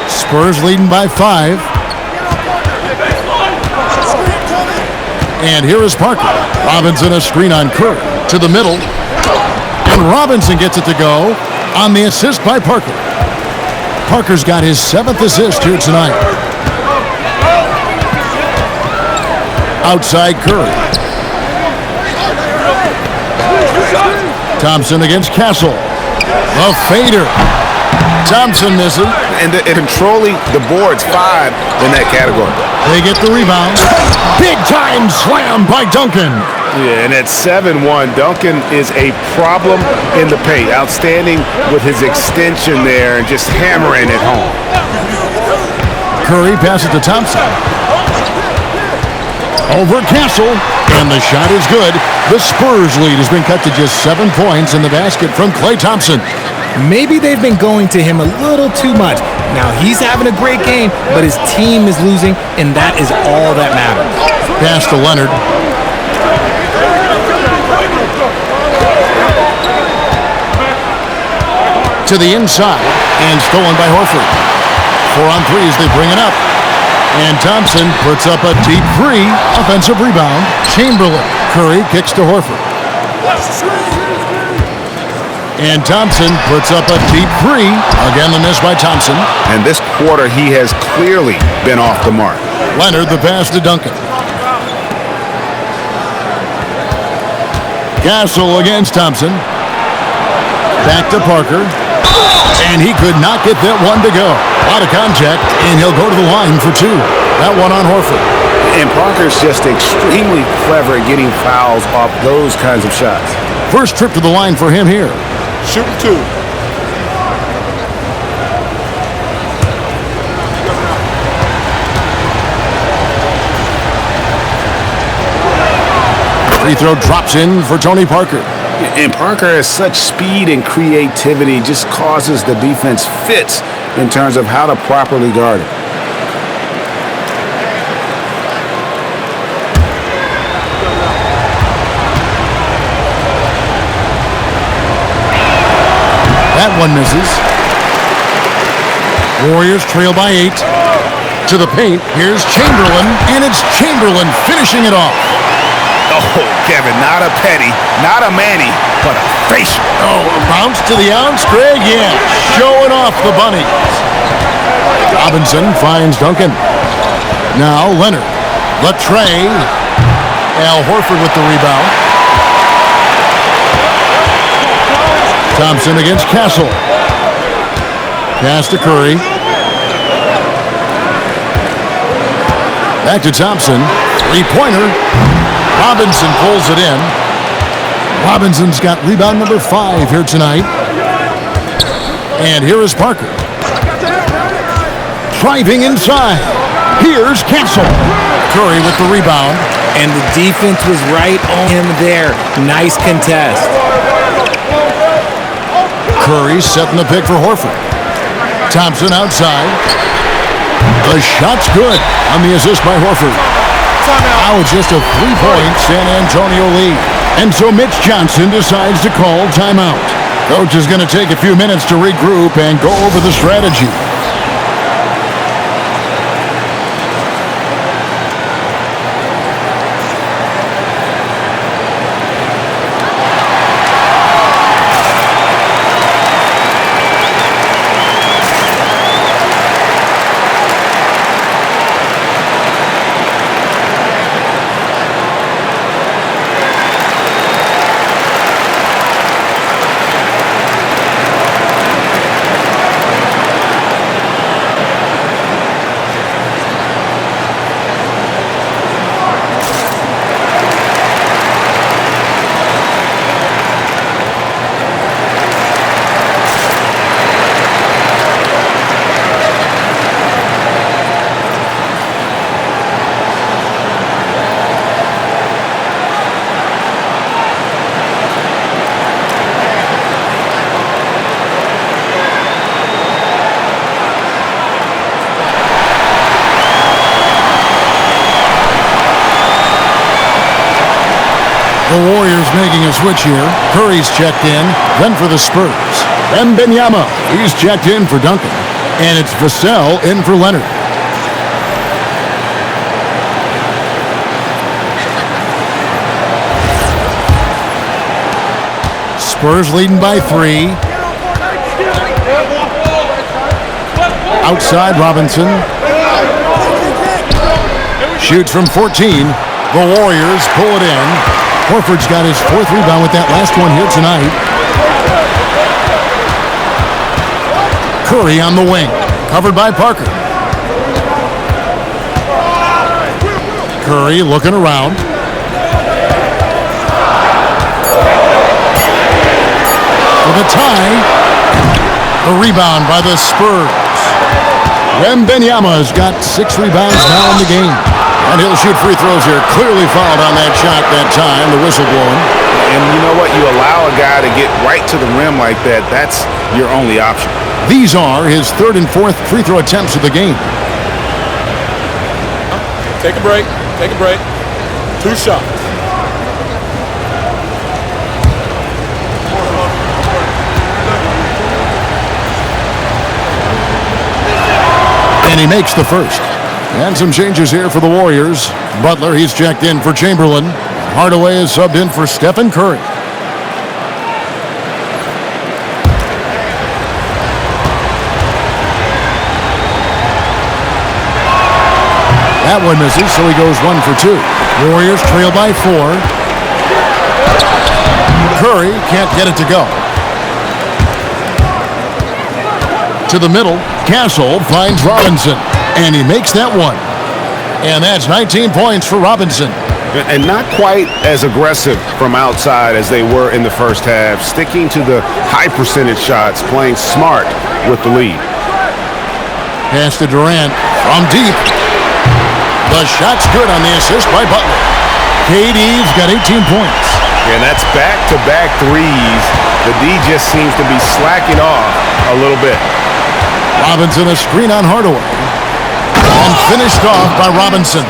Spurs leading by 5. And here is Parker. Robinson a screen on Curry. To the middle. And Robinson gets it to go on the assist by Parker. Parker's got his 7th assist here tonight. Outside Curry. Thompson against Castle. A fader. Thompson misses. And controlling the boards, 5 in that category. They get the rebound. Big time slam by Duncan. Yeah, and at 7-1, Duncan is a problem in the paint. Outstanding with his extension there and just hammering it home. Curry passes to Thompson. Over Castle, and the shot is good. The Spurs lead has been cut to just 7 points in the basket from Klay Thompson. Maybe they've been going to him a little too much. Now he's having a great game, but his team is losing, and that is all that matters. Pass to Leonard. To the inside, and stolen by Horford. 4 on 3 as they bring it up. And Thompson puts up a deep three. Offensive rebound. Chamberlain. Curry kicks to Horford. And Thompson puts up a deep three. Again, the miss by Thompson. And this quarter, he has clearly been off the mark. Leonard, the pass to Duncan. Castle against Thompson. Back to Parker. And he could not get that one to go. A lot of contact, and he'll go to the line for 2. That one on Horford. And Parker's just extremely clever at getting fouls off those kinds of shots. First trip to the line for him here. Shooting 2. Free throw drops in for Tony Parker. And Parker has such speed and creativity, just causes the defense fits in terms of how to properly guard it. That one misses. Warriors trail by 8. To the paint, here's Chamberlain, and it's Chamberlain finishing it off. Oh, Kevin, not a Petty, not a Manny, but a facial. Oh, a bounce to the ounce, Greg, yeah, showing off the bunnies. Robinson finds Duncan. Now Leonard. Latre. Al Horford with the rebound. Thompson against Castle. Pass to Curry. Back to Thompson. Three-pointer. Robinson pulls it in. Robinson's got rebound number 5 here tonight. And here is Parker. Driving inside. Here's Castle. Curry with the rebound. And the defense was right on him there. Nice contest. Curry setting the pick for Horford. Thompson outside. The shot's good on the assist by Horford. Now it's just a 3-point San Antonio lead. And so Mitch Johnson decides to call timeout. Coach is going to take a few minutes to regroup and go over the strategy. The Warriors making a switch here. Curry's checked in, then for the Spurs. Wembanyama, he's checked in for Duncan. And it's Vassell in for Leonard. Spurs leading by 3. Outside Robinson. Shoots from 14. The Warriors pull it in. Horford's got his 4th rebound with that last one here tonight. Curry on the wing, covered by Parker. Curry looking around. For the tie. The rebound by the Spurs. Wembanyama's got 6 rebounds now in the game. And he'll shoot free throws here. Clearly fouled on that shot that time. The whistle blowing. And you know what? You allow a guy to get right to the rim like that, that's your only option. These are his third and fourth free throw attempts of the game. Take a break. Take a break. 2 shots. And he makes the first. And some changes here for the Warriors. Butler, he's checked in for Chamberlain. Hardaway is subbed in for Stephen Curry. That one misses, so he goes 1 for 2. Warriors trail by 4. Curry can't get it to go. To the middle, Castle finds Robinson, and he makes that one. And that's 19 points for Robinson. And not quite as aggressive from outside as they were in the first half, sticking to the high percentage shots, playing smart with the lead. Pass to Durant from deep. The shot's good on the assist by Butler. KD's got 18 points. And that's back-to-back threes. The D just seems to be slacking off a little bit. Robinson a screen on Hardaway. And finished off by Robinson.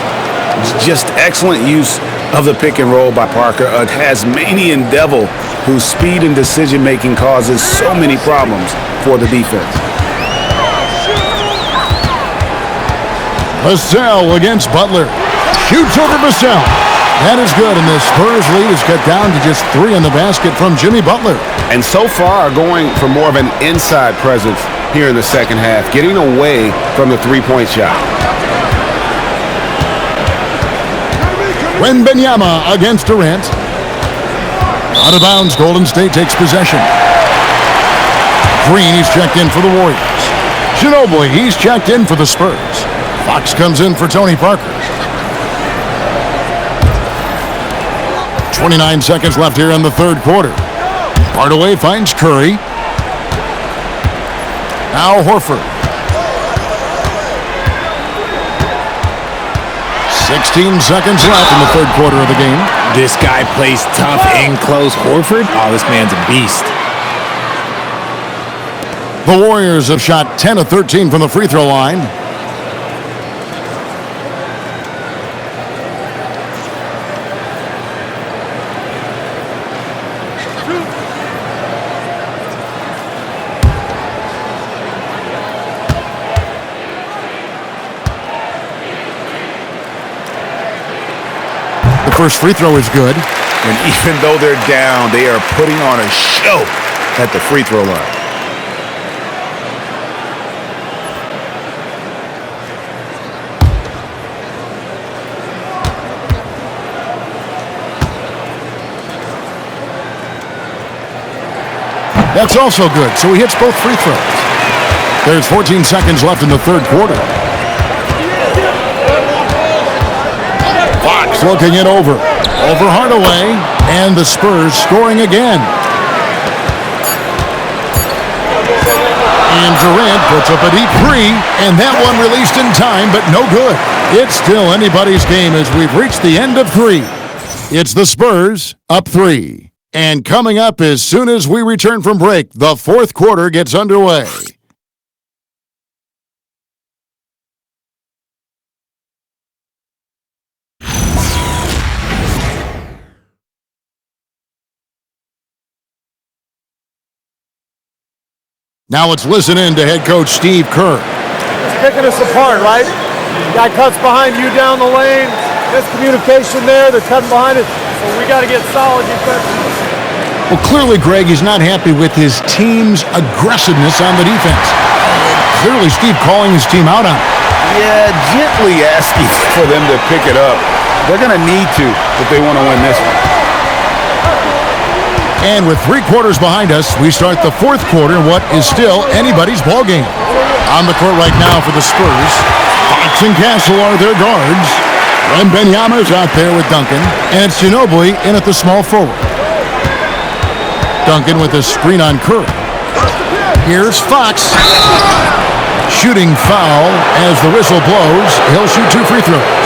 Just excellent use of the pick and roll by Parker. A Tasmanian devil whose speed and decision-making causes so many problems for the defense. Vassell against Butler. Shoots over Vassell. That is good, and the Spurs lead is cut down to just 3 in the basket from Jimmy Butler. And so far, going for more of an inside presence here in the second half, getting away from the three-point shot. Wembanyama against Durant. Out of bounds, Golden State takes possession. Green, he's checked in for the Warriors. Ginobili, he's checked in for the Spurs. Fox comes in for Tony Parker. 29 seconds left here in the third quarter. Hardaway finds Curry. Now Horford. 16 seconds left in the third quarter of the game. This guy plays tough in close. Horford, oh, this man's a beast. The Warriors have shot 10 of 13 from the free throw line. The first free throw is good. And even though they're down, they are putting on a show at the free throw line. That's also good, so he hits both free throws. There's 14 seconds left in the third quarter. Fox looking it over. Over Hardaway, and the Spurs scoring again. And Durant puts up a deep three, and that one released in time, but no good. It's still anybody's game as we've reached the end of 3. It's the Spurs up 3. And coming up as soon as we return from break, the fourth quarter gets underway. Now let's listen in to head coach Steve Kerr. It's picking us apart, right? Guy cuts behind you down the lane. Miscommunication there. They're cutting behind it. So we got to get solid defensively. Well, clearly, Greg, he's not happy with his team's aggressiveness on the defense. Clearly, Steve calling his team out on it. Yeah, gently asking for them to pick it up. They're going to need to if they want to win this one. And with 3 quarters behind us, we start the fourth quarter in what is still anybody's ball game. On the court right now for the Spurs, Fox and Castle are their guards. Wembanyama's out there with Duncan, and it's Ginobili in at the small forward. Duncan with a screen on Curry. Here's Fox. Shooting foul as the whistle blows. He'll shoot 2 free throws.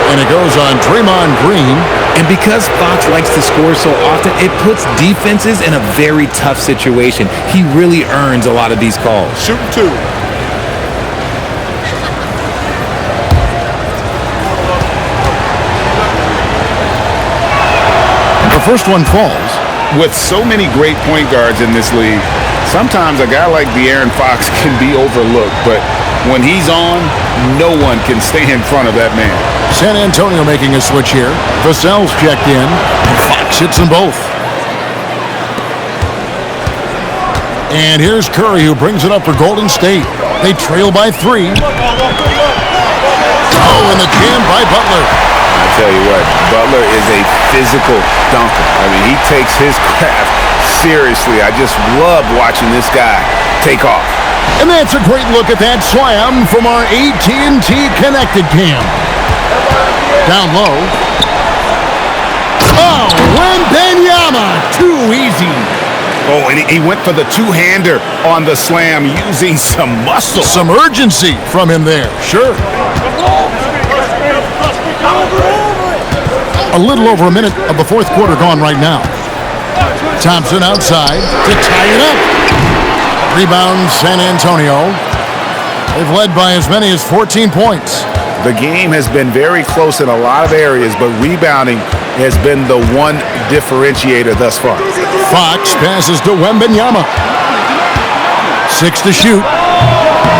And it goes on Draymond Green. And because Fox likes to score so often, it puts defenses in a very tough situation. He really earns a lot of these calls. Shooting two. The first one falls. With so many great point guards in this league, sometimes a guy like De'Aaron Fox can be overlooked, but when he's on, no one can stay in front of that man. San Antonio making a switch here. Vassell's checked in. Fox hits them both. And here's Curry, who brings it up for Golden State. They trail by 3. Oh, and the jam by Butler. I tell you what, Butler is a physical dunker. I mean, he takes his craft seriously. I just love watching this guy take off. And that's a great look at that slam from our AT&T Connected Cam. Down low. Oh, Wembanyama, too easy. Oh, and he went for the two-hander on the slam using some muscle. Some urgency from him there, sure. A little over a minute of the fourth quarter gone right now. Thompson outside to tie it up. Rebound San Antonio. They've led by as many as 14 points. The game has been very close in a lot of areas, but rebounding has been the one differentiator thus far. Fox passes to Wembanyama. 6 to shoot.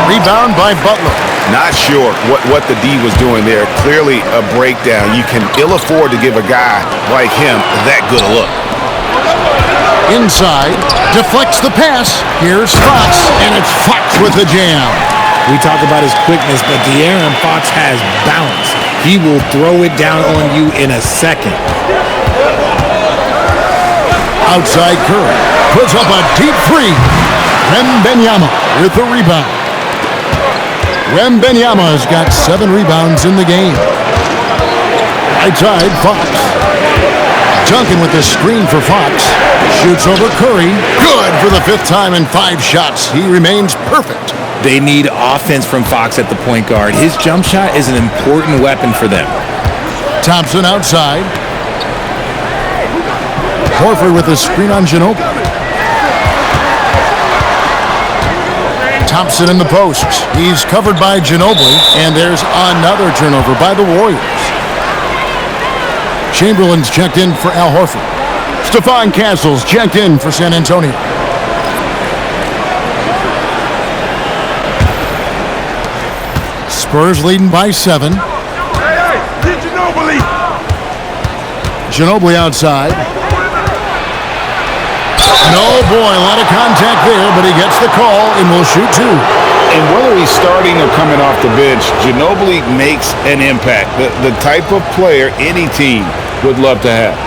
Rebound by Butler. Not sure what the D was doing there. Clearly a breakdown. You can ill afford to give a guy like him that good a look. Inside, deflects the pass. Here's Fox, and it's Fox with the jam. We talk about his quickness, but De'Aaron Fox has balance. He will throw it down on you in a second. Outside Curry puts up a deep 3. Wembanyama with the rebound. Wembanyama has got 7 rebounds in the game. Right side, Fox. Duncan with the screen for Fox. Shoots over Curry. Good for the 5th time in 5 shots. He remains perfect. They need offense from Fox at the point guard. His jump shot is an important weapon for them. Thompson outside. Horford with the screen on Ginobili. Thompson in the post. He's covered by Ginobili, and there's another turnover by the Warriors. Chamberlain's checked in for Al Horford. Stephon Castle's checked in for San Antonio. Spurs leading by 7. Ginobili outside. No, boy, a lot of contact there, but he gets the call and will shoot 2. And whether he's starting or coming off the bench, Ginobili makes an impact. The type of player any team would love to have.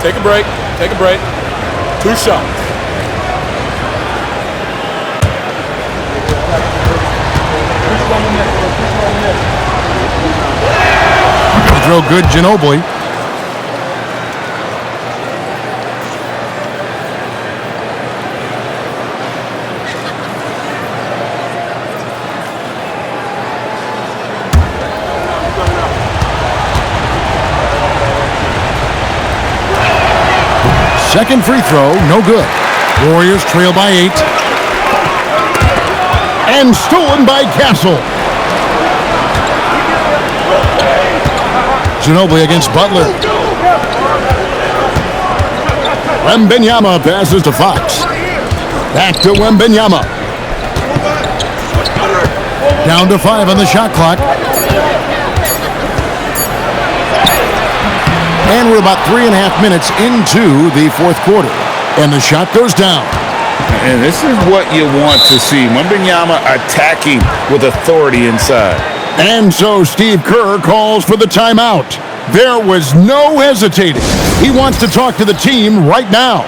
Take a break. Take a break. 2 shots. Throw good Ginobili. Second free throw, no good. Warriors trail by 8. And stolen by Castle. Ginobili against Butler. Wembanyama passes to Fox. Back to Wembanyama. Down to 5 on the shot clock. And we're about 3.5 minutes into the fourth quarter. And the shot goes down. And this is what you want to see. Wembanyama attacking with authority inside. And so Steve Kerr calls for the timeout. There was no hesitating. He wants to talk to the team right now.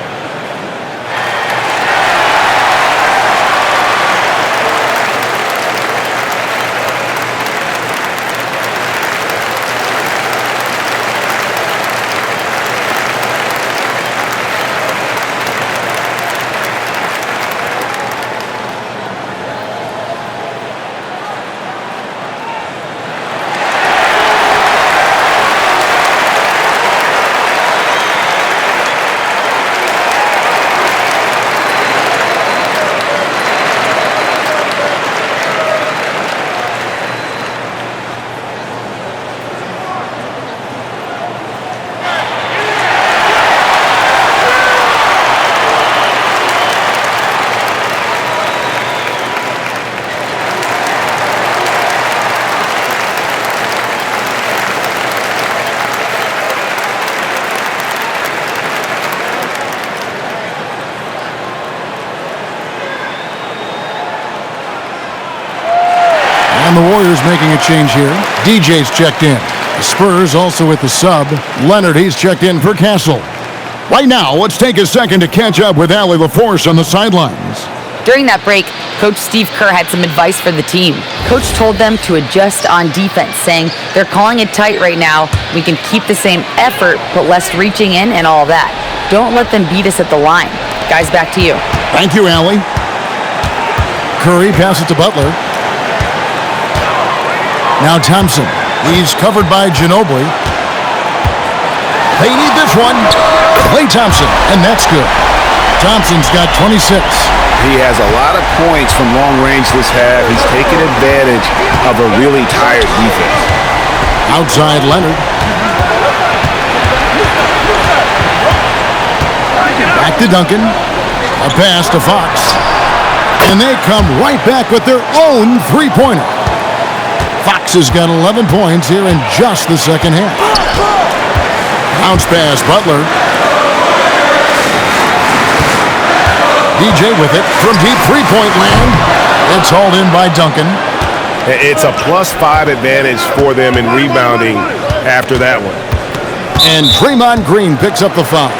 And the Warriors making a change here. DJ's checked in. The Spurs also with the sub. Leonard, he's checked in for Castle. Right now, let's take a second to catch up with Allie LaForce on the sidelines. During that break, Coach Steve Kerr had some advice for the team. Coach told them to adjust on defense, saying they're calling it tight right now. We can keep the same effort, but less reaching in and all that. Don't let them beat us at the line. Guys, back to you. Thank you, Allie. Curry passes to Butler. Now Thompson. He's covered by Ginobili. They need this one. Klay Thompson, and that's good. Thompson's got 26. He has a lot of points from long range this half. He's taken advantage of a really tired defense. Outside Leonard. Back to Duncan. A pass to Fox. And they come right back with their own three-pointer. Fox has got 11 points here in just the second half. Bounce pass, Butler. DJ with it from deep three-point land. It's hauled in by Duncan. It's a +5 advantage for them in rebounding after that one. And Draymond Green picks up the foul.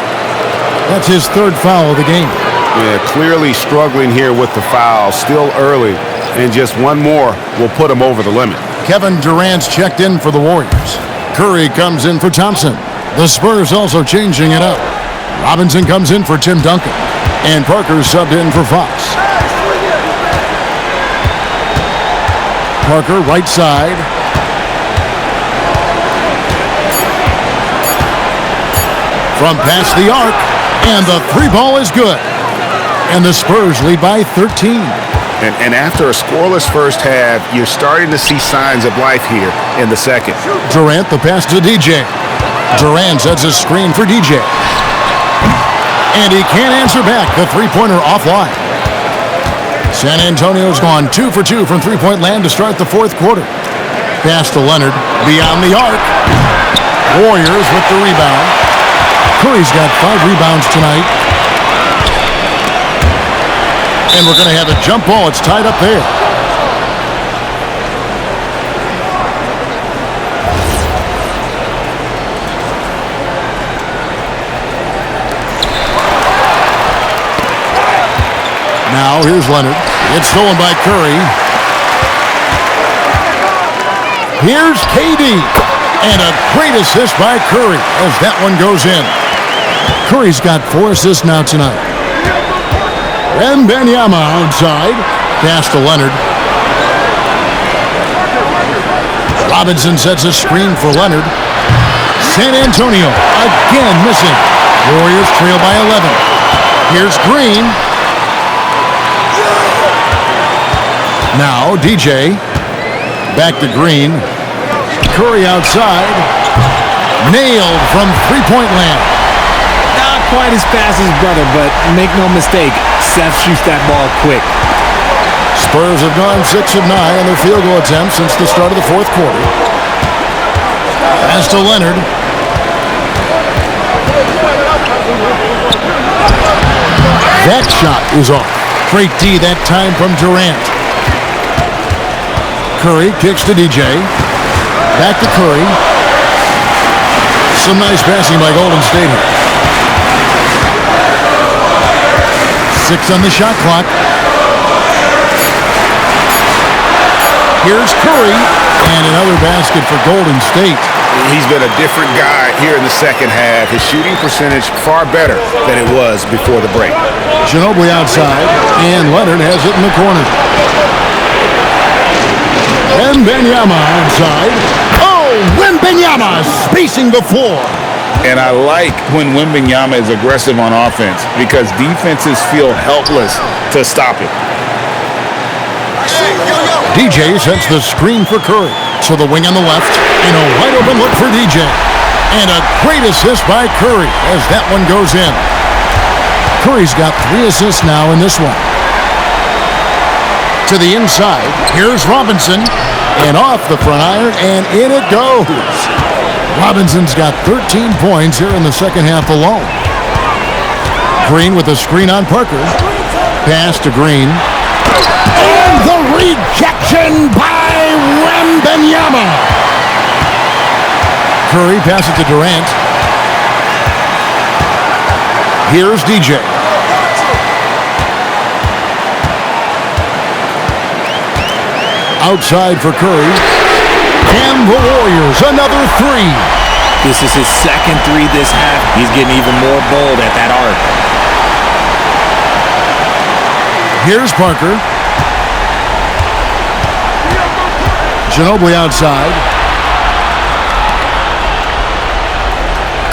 That's his third foul of the game. Yeah, clearly struggling here with the foul. Still early. And just one more will put him over the limit. Kevin Durant's checked in for the Warriors. Curry comes in for Thompson. The Spurs also changing it up. Robinson comes in for Tim Duncan. And Parker subbed in for Fox. Parker, right side. From past the arc. And the three ball is good. And the Spurs lead by 13. And after a scoreless first half, you're starting to see signs of life here in the second. Durant, the pass to DJ. Durant sets a screen for DJ. And he can't answer back. The three-pointer offline. San Antonio's gone 2 for 2 from three-point land to start the fourth quarter. Pass to Leonard. Beyond the arc. Warriors with the rebound. Curry's got 5 rebounds tonight. And we're going to have a jump ball. It's tied up there. Now, here's Leonard. It's stolen by Curry. Here's KD. And a great assist by Curry as that one goes in. Curry's got 4 assists now tonight. Wembanyama outside. Pass to Leonard. Robinson sets a screen for Leonard. San Antonio again missing. Warriors trail by 11. Here's Green. Now DJ. Back to Green. Curry outside. Nailed from three-point land. Not quite as fast as his brother, but make no mistake, Seth shoots that ball quick. Spurs have gone 6 of 9 on their field goal attempts since the start of the fourth quarter. Pass to Leonard. That shot is off. Great D that time from Durant. Curry kicks to DJ. Back to Curry. Some nice passing by Golden State here. 6 on the shot clock. Here's Curry, and another basket for Golden State. He's been a different guy here in the second half. His shooting percentage far better than it was before the break. Ginobili outside, and Leonard has it in the corner. Wembanyama outside. Oh, Wembanyama spacing the floor. And I like when Wembanyama is aggressive on offense because defenses feel helpless to stop him. DJ sets the screen for Curry. So the wing on the left, and a wide open look for DJ. And a great assist by Curry as that one goes in. Curry's got 3 assists now in this one. To the inside, here's Robinson. And off the front iron, and in it goes. Robinson's got 13 points here in the second half alone. Green with a screen on Parker. Pass to Green. And the rejection by Wembanyama. Curry passes it to Durant. Here's DJ. Outside for Curry. Can the Warriors another three? This is his second three this half. He's getting even more bold at that arc. Here's Parker. Ginobili outside.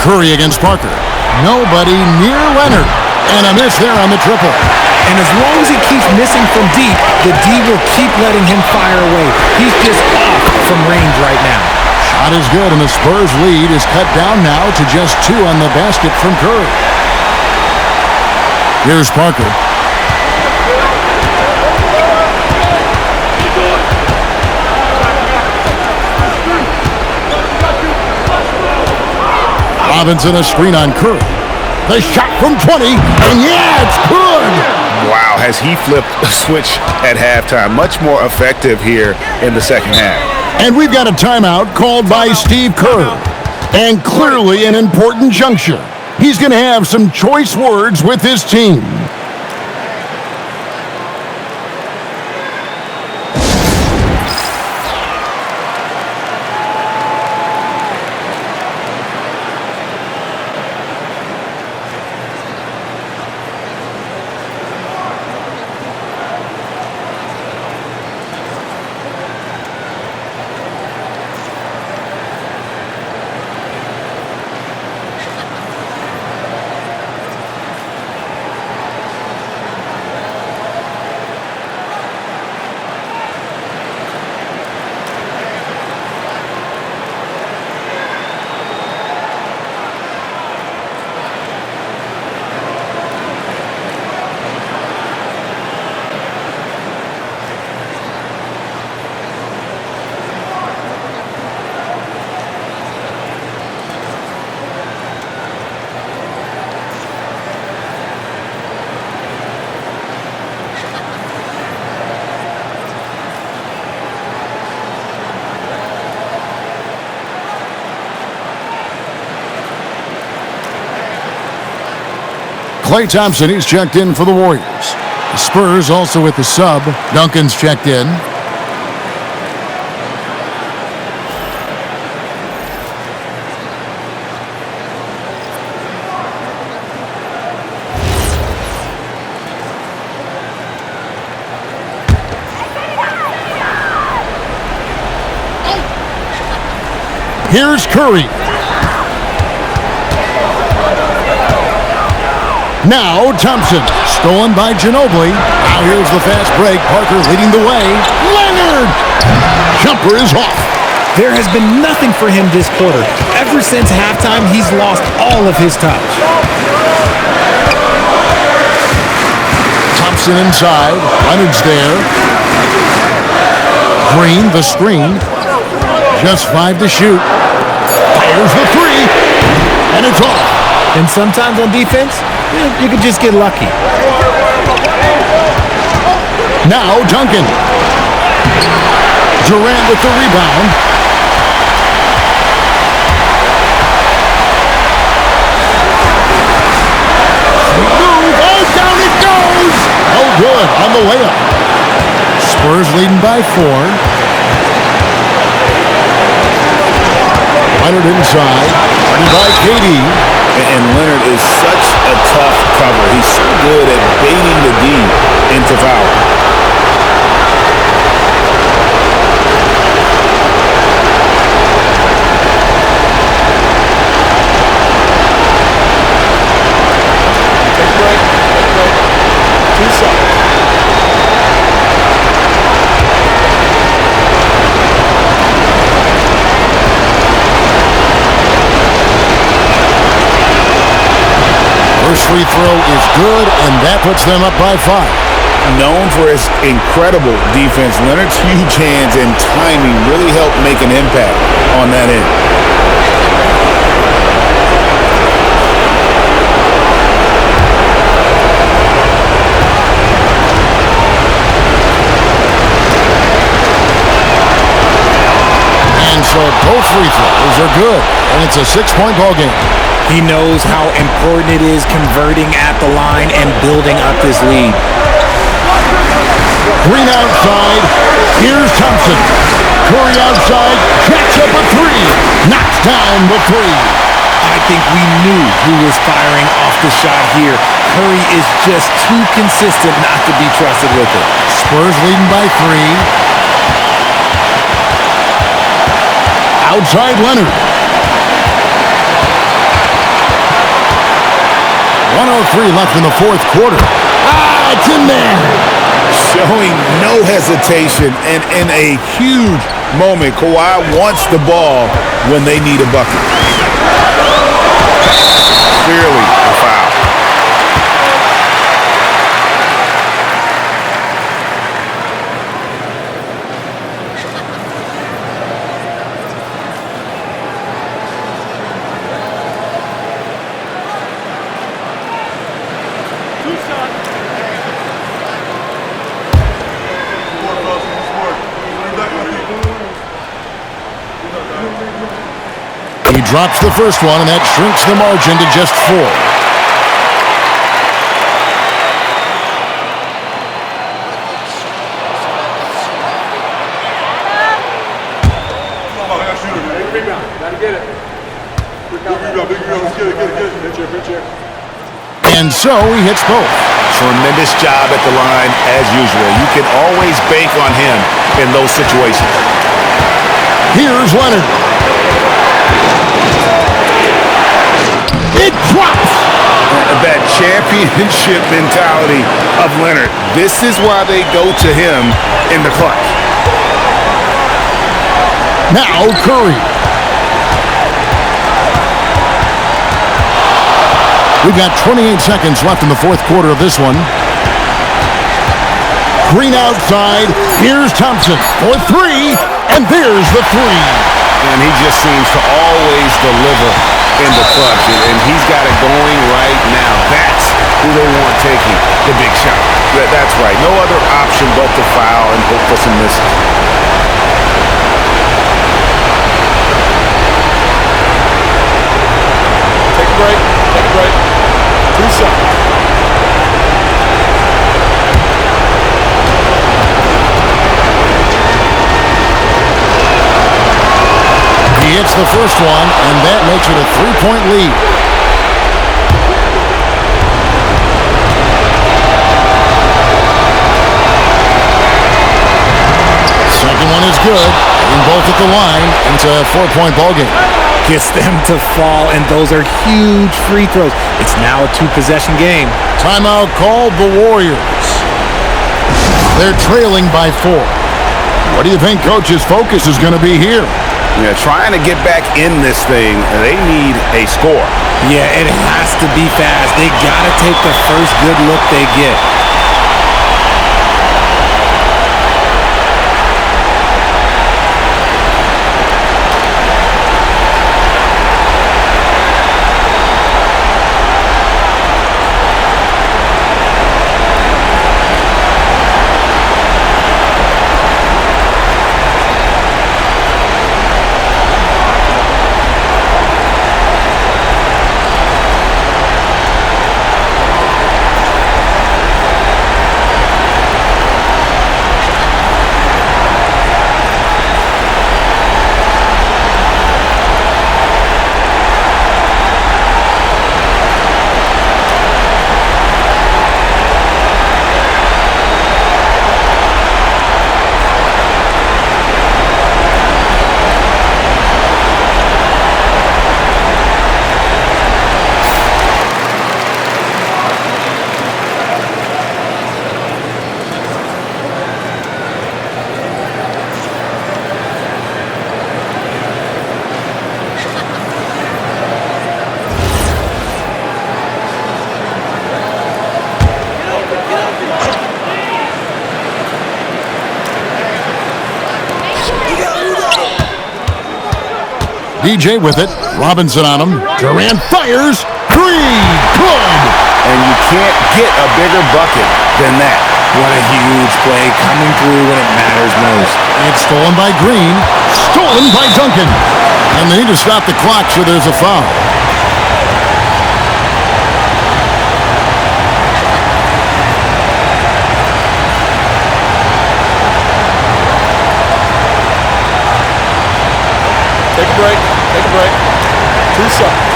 Curry against Parker. Nobody near Leonard. And a miss there on the triple. And as long as he keeps missing from deep, the D will keep letting him fire away. He's just off from range right now. Shot is good, and the Spurs lead is cut down now to just 2 on the basket from Curry. Here's Parker. Robinson a screen on Curry. The shot from 20, and yeah, it's good! Wow, has he flipped a switch at halftime? Much more effective here in the second half. And we've got a timeout called by Steve Kerr. And clearly an important juncture. He's going to have some choice words with his team. Klay Thompson, he's checked in for the Warriors. The Spurs also with the sub. Duncan's checked in. Here's Curry. Now Thompson, stolen by Ginobili. Now here's the fast break. Parker leading the way. Leonard! Jumper is off. There has been nothing for him this quarter. Ever since halftime, he's lost all of his touch. Thompson inside. Leonard's there. Green, the screen. Just 5 to shoot. Fires the 3. And it's off. And sometimes on defense, you can just get lucky. Now Duncan. Durant with the rebound. Move. Oh, down it goes. No good on the layup. Spurs leading by 4. Leonard inside. By KD. And Leonard is such a tough cover. He's so good at baiting the D into foul. First free throw is good, and that puts them up by 5. Known for his incredible defense, Leonard's huge hands and timing really helped make an impact on that end. but both free throws are good, and it's a 6-point ball game. He knows how important it is converting at the line and building up this lead. Green outside. Here's Thompson. Curry outside. Jacks up a three. Knocks down the three. I think we knew who was firing off the shot here. Curry is just too consistent not to be trusted with it. Spurs leading by 3. Outside Leonard. 1:03 left in the fourth quarter. It's in there. Showing no hesitation, and in a huge moment, Kawhi wants the ball when they need a bucket. Clearly a foul. He drops the first one, and that shrinks the margin to just 4. And so he hits both. Tremendous job at the line as usual. You can always bank on him in those situations. Here's Leonard. It drops. That championship mentality of Leonard. This is why they go to him in the clutch. Now Curry. We've got 28 seconds left in the fourth quarter of this one. Green outside. Here's Thompson for 3. And there's the 3. And he just seems to always deliver in the clutch. And he's got it going right now. That's who they want taking the big shot. That's right. No other option but to foul and hope for some misses. Take a break. Take a break. 2 seconds. He hits the first one, and that makes it a 3-point lead. Second one is good. Hitting both at the line, and it's a 4-point ball game. Gets them to fall, and those are huge free throws. It's now a 2-possession game. Timeout called the Warriors. They're trailing by 4. What do you think Coach's focus is going to be here? Yeah, trying to get back in this thing, they need a score. Yeah, it has to be fast. They got to take the first good look they get. DJ with it. Robinson on him. Durant fires. 3. Good. And you can't get a bigger bucket than that. What a huge play coming through when it matters most. It's stolen by Green. Stolen stolen by Duncan. And they need to stop the clock, so there's a foul. Take a break. Take a break. 2 seconds.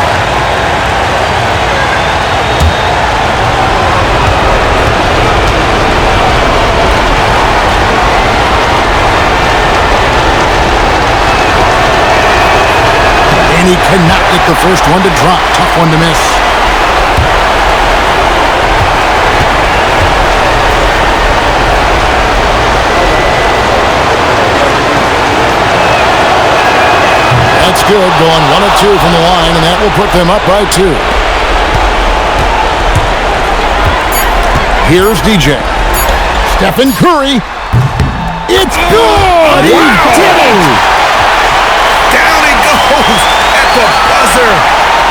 And he cannot get the first one to drop. Tough one to miss. That's good, going 1 of 2 from the line, and that will put them up by 2. Here's DJ. Stephen Curry. It's good! He did it! Down it goes at the buzzer.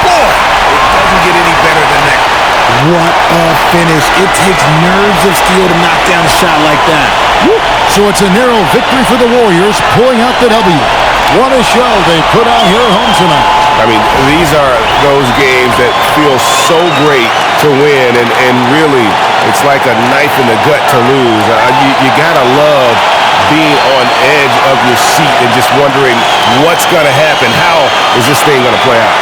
Boy, it doesn't get any better than that. What a finish. It takes nerves of steel to knock down a shot like that. So it's a narrow victory for the Warriors, pulling out the W. What a show they put on here at home tonight. I mean, these are those games that feel so great to win, and really, it's like a knife in the gut to lose. You gotta love being on edge of your seat and just wondering what's gonna happen. How is this thing gonna play out?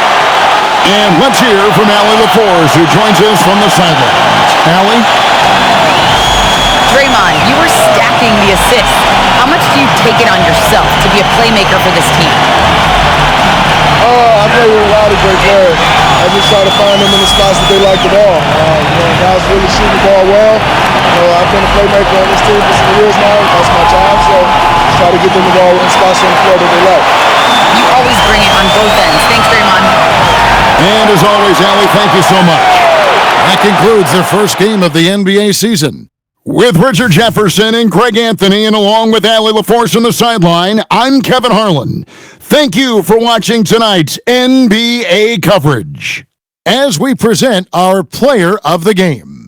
And let's hear from Allie LaForce, who joins us from the sidelines. Allie? Draymond, you were stacking the assists. How much do you take it on yourself to be a playmaker for this team? I play with a lot of great players. I just try to find them in the spots that they like the ball. Guys really shoot the ball well. I've been a playmaker on this team for some years now. That's my job, so just try to get them the ball in spots on the floor that they like. You always bring it on both ends. Thanks, Draymond. And as always, Allie, thank you so much. That concludes the first game of the NBA season. With Richard Jefferson and Greg Anthony, and along with Allie LaForce on the sideline, I'm Kevin Harlan. Thank you for watching tonight's NBA coverage as we present our player of the game.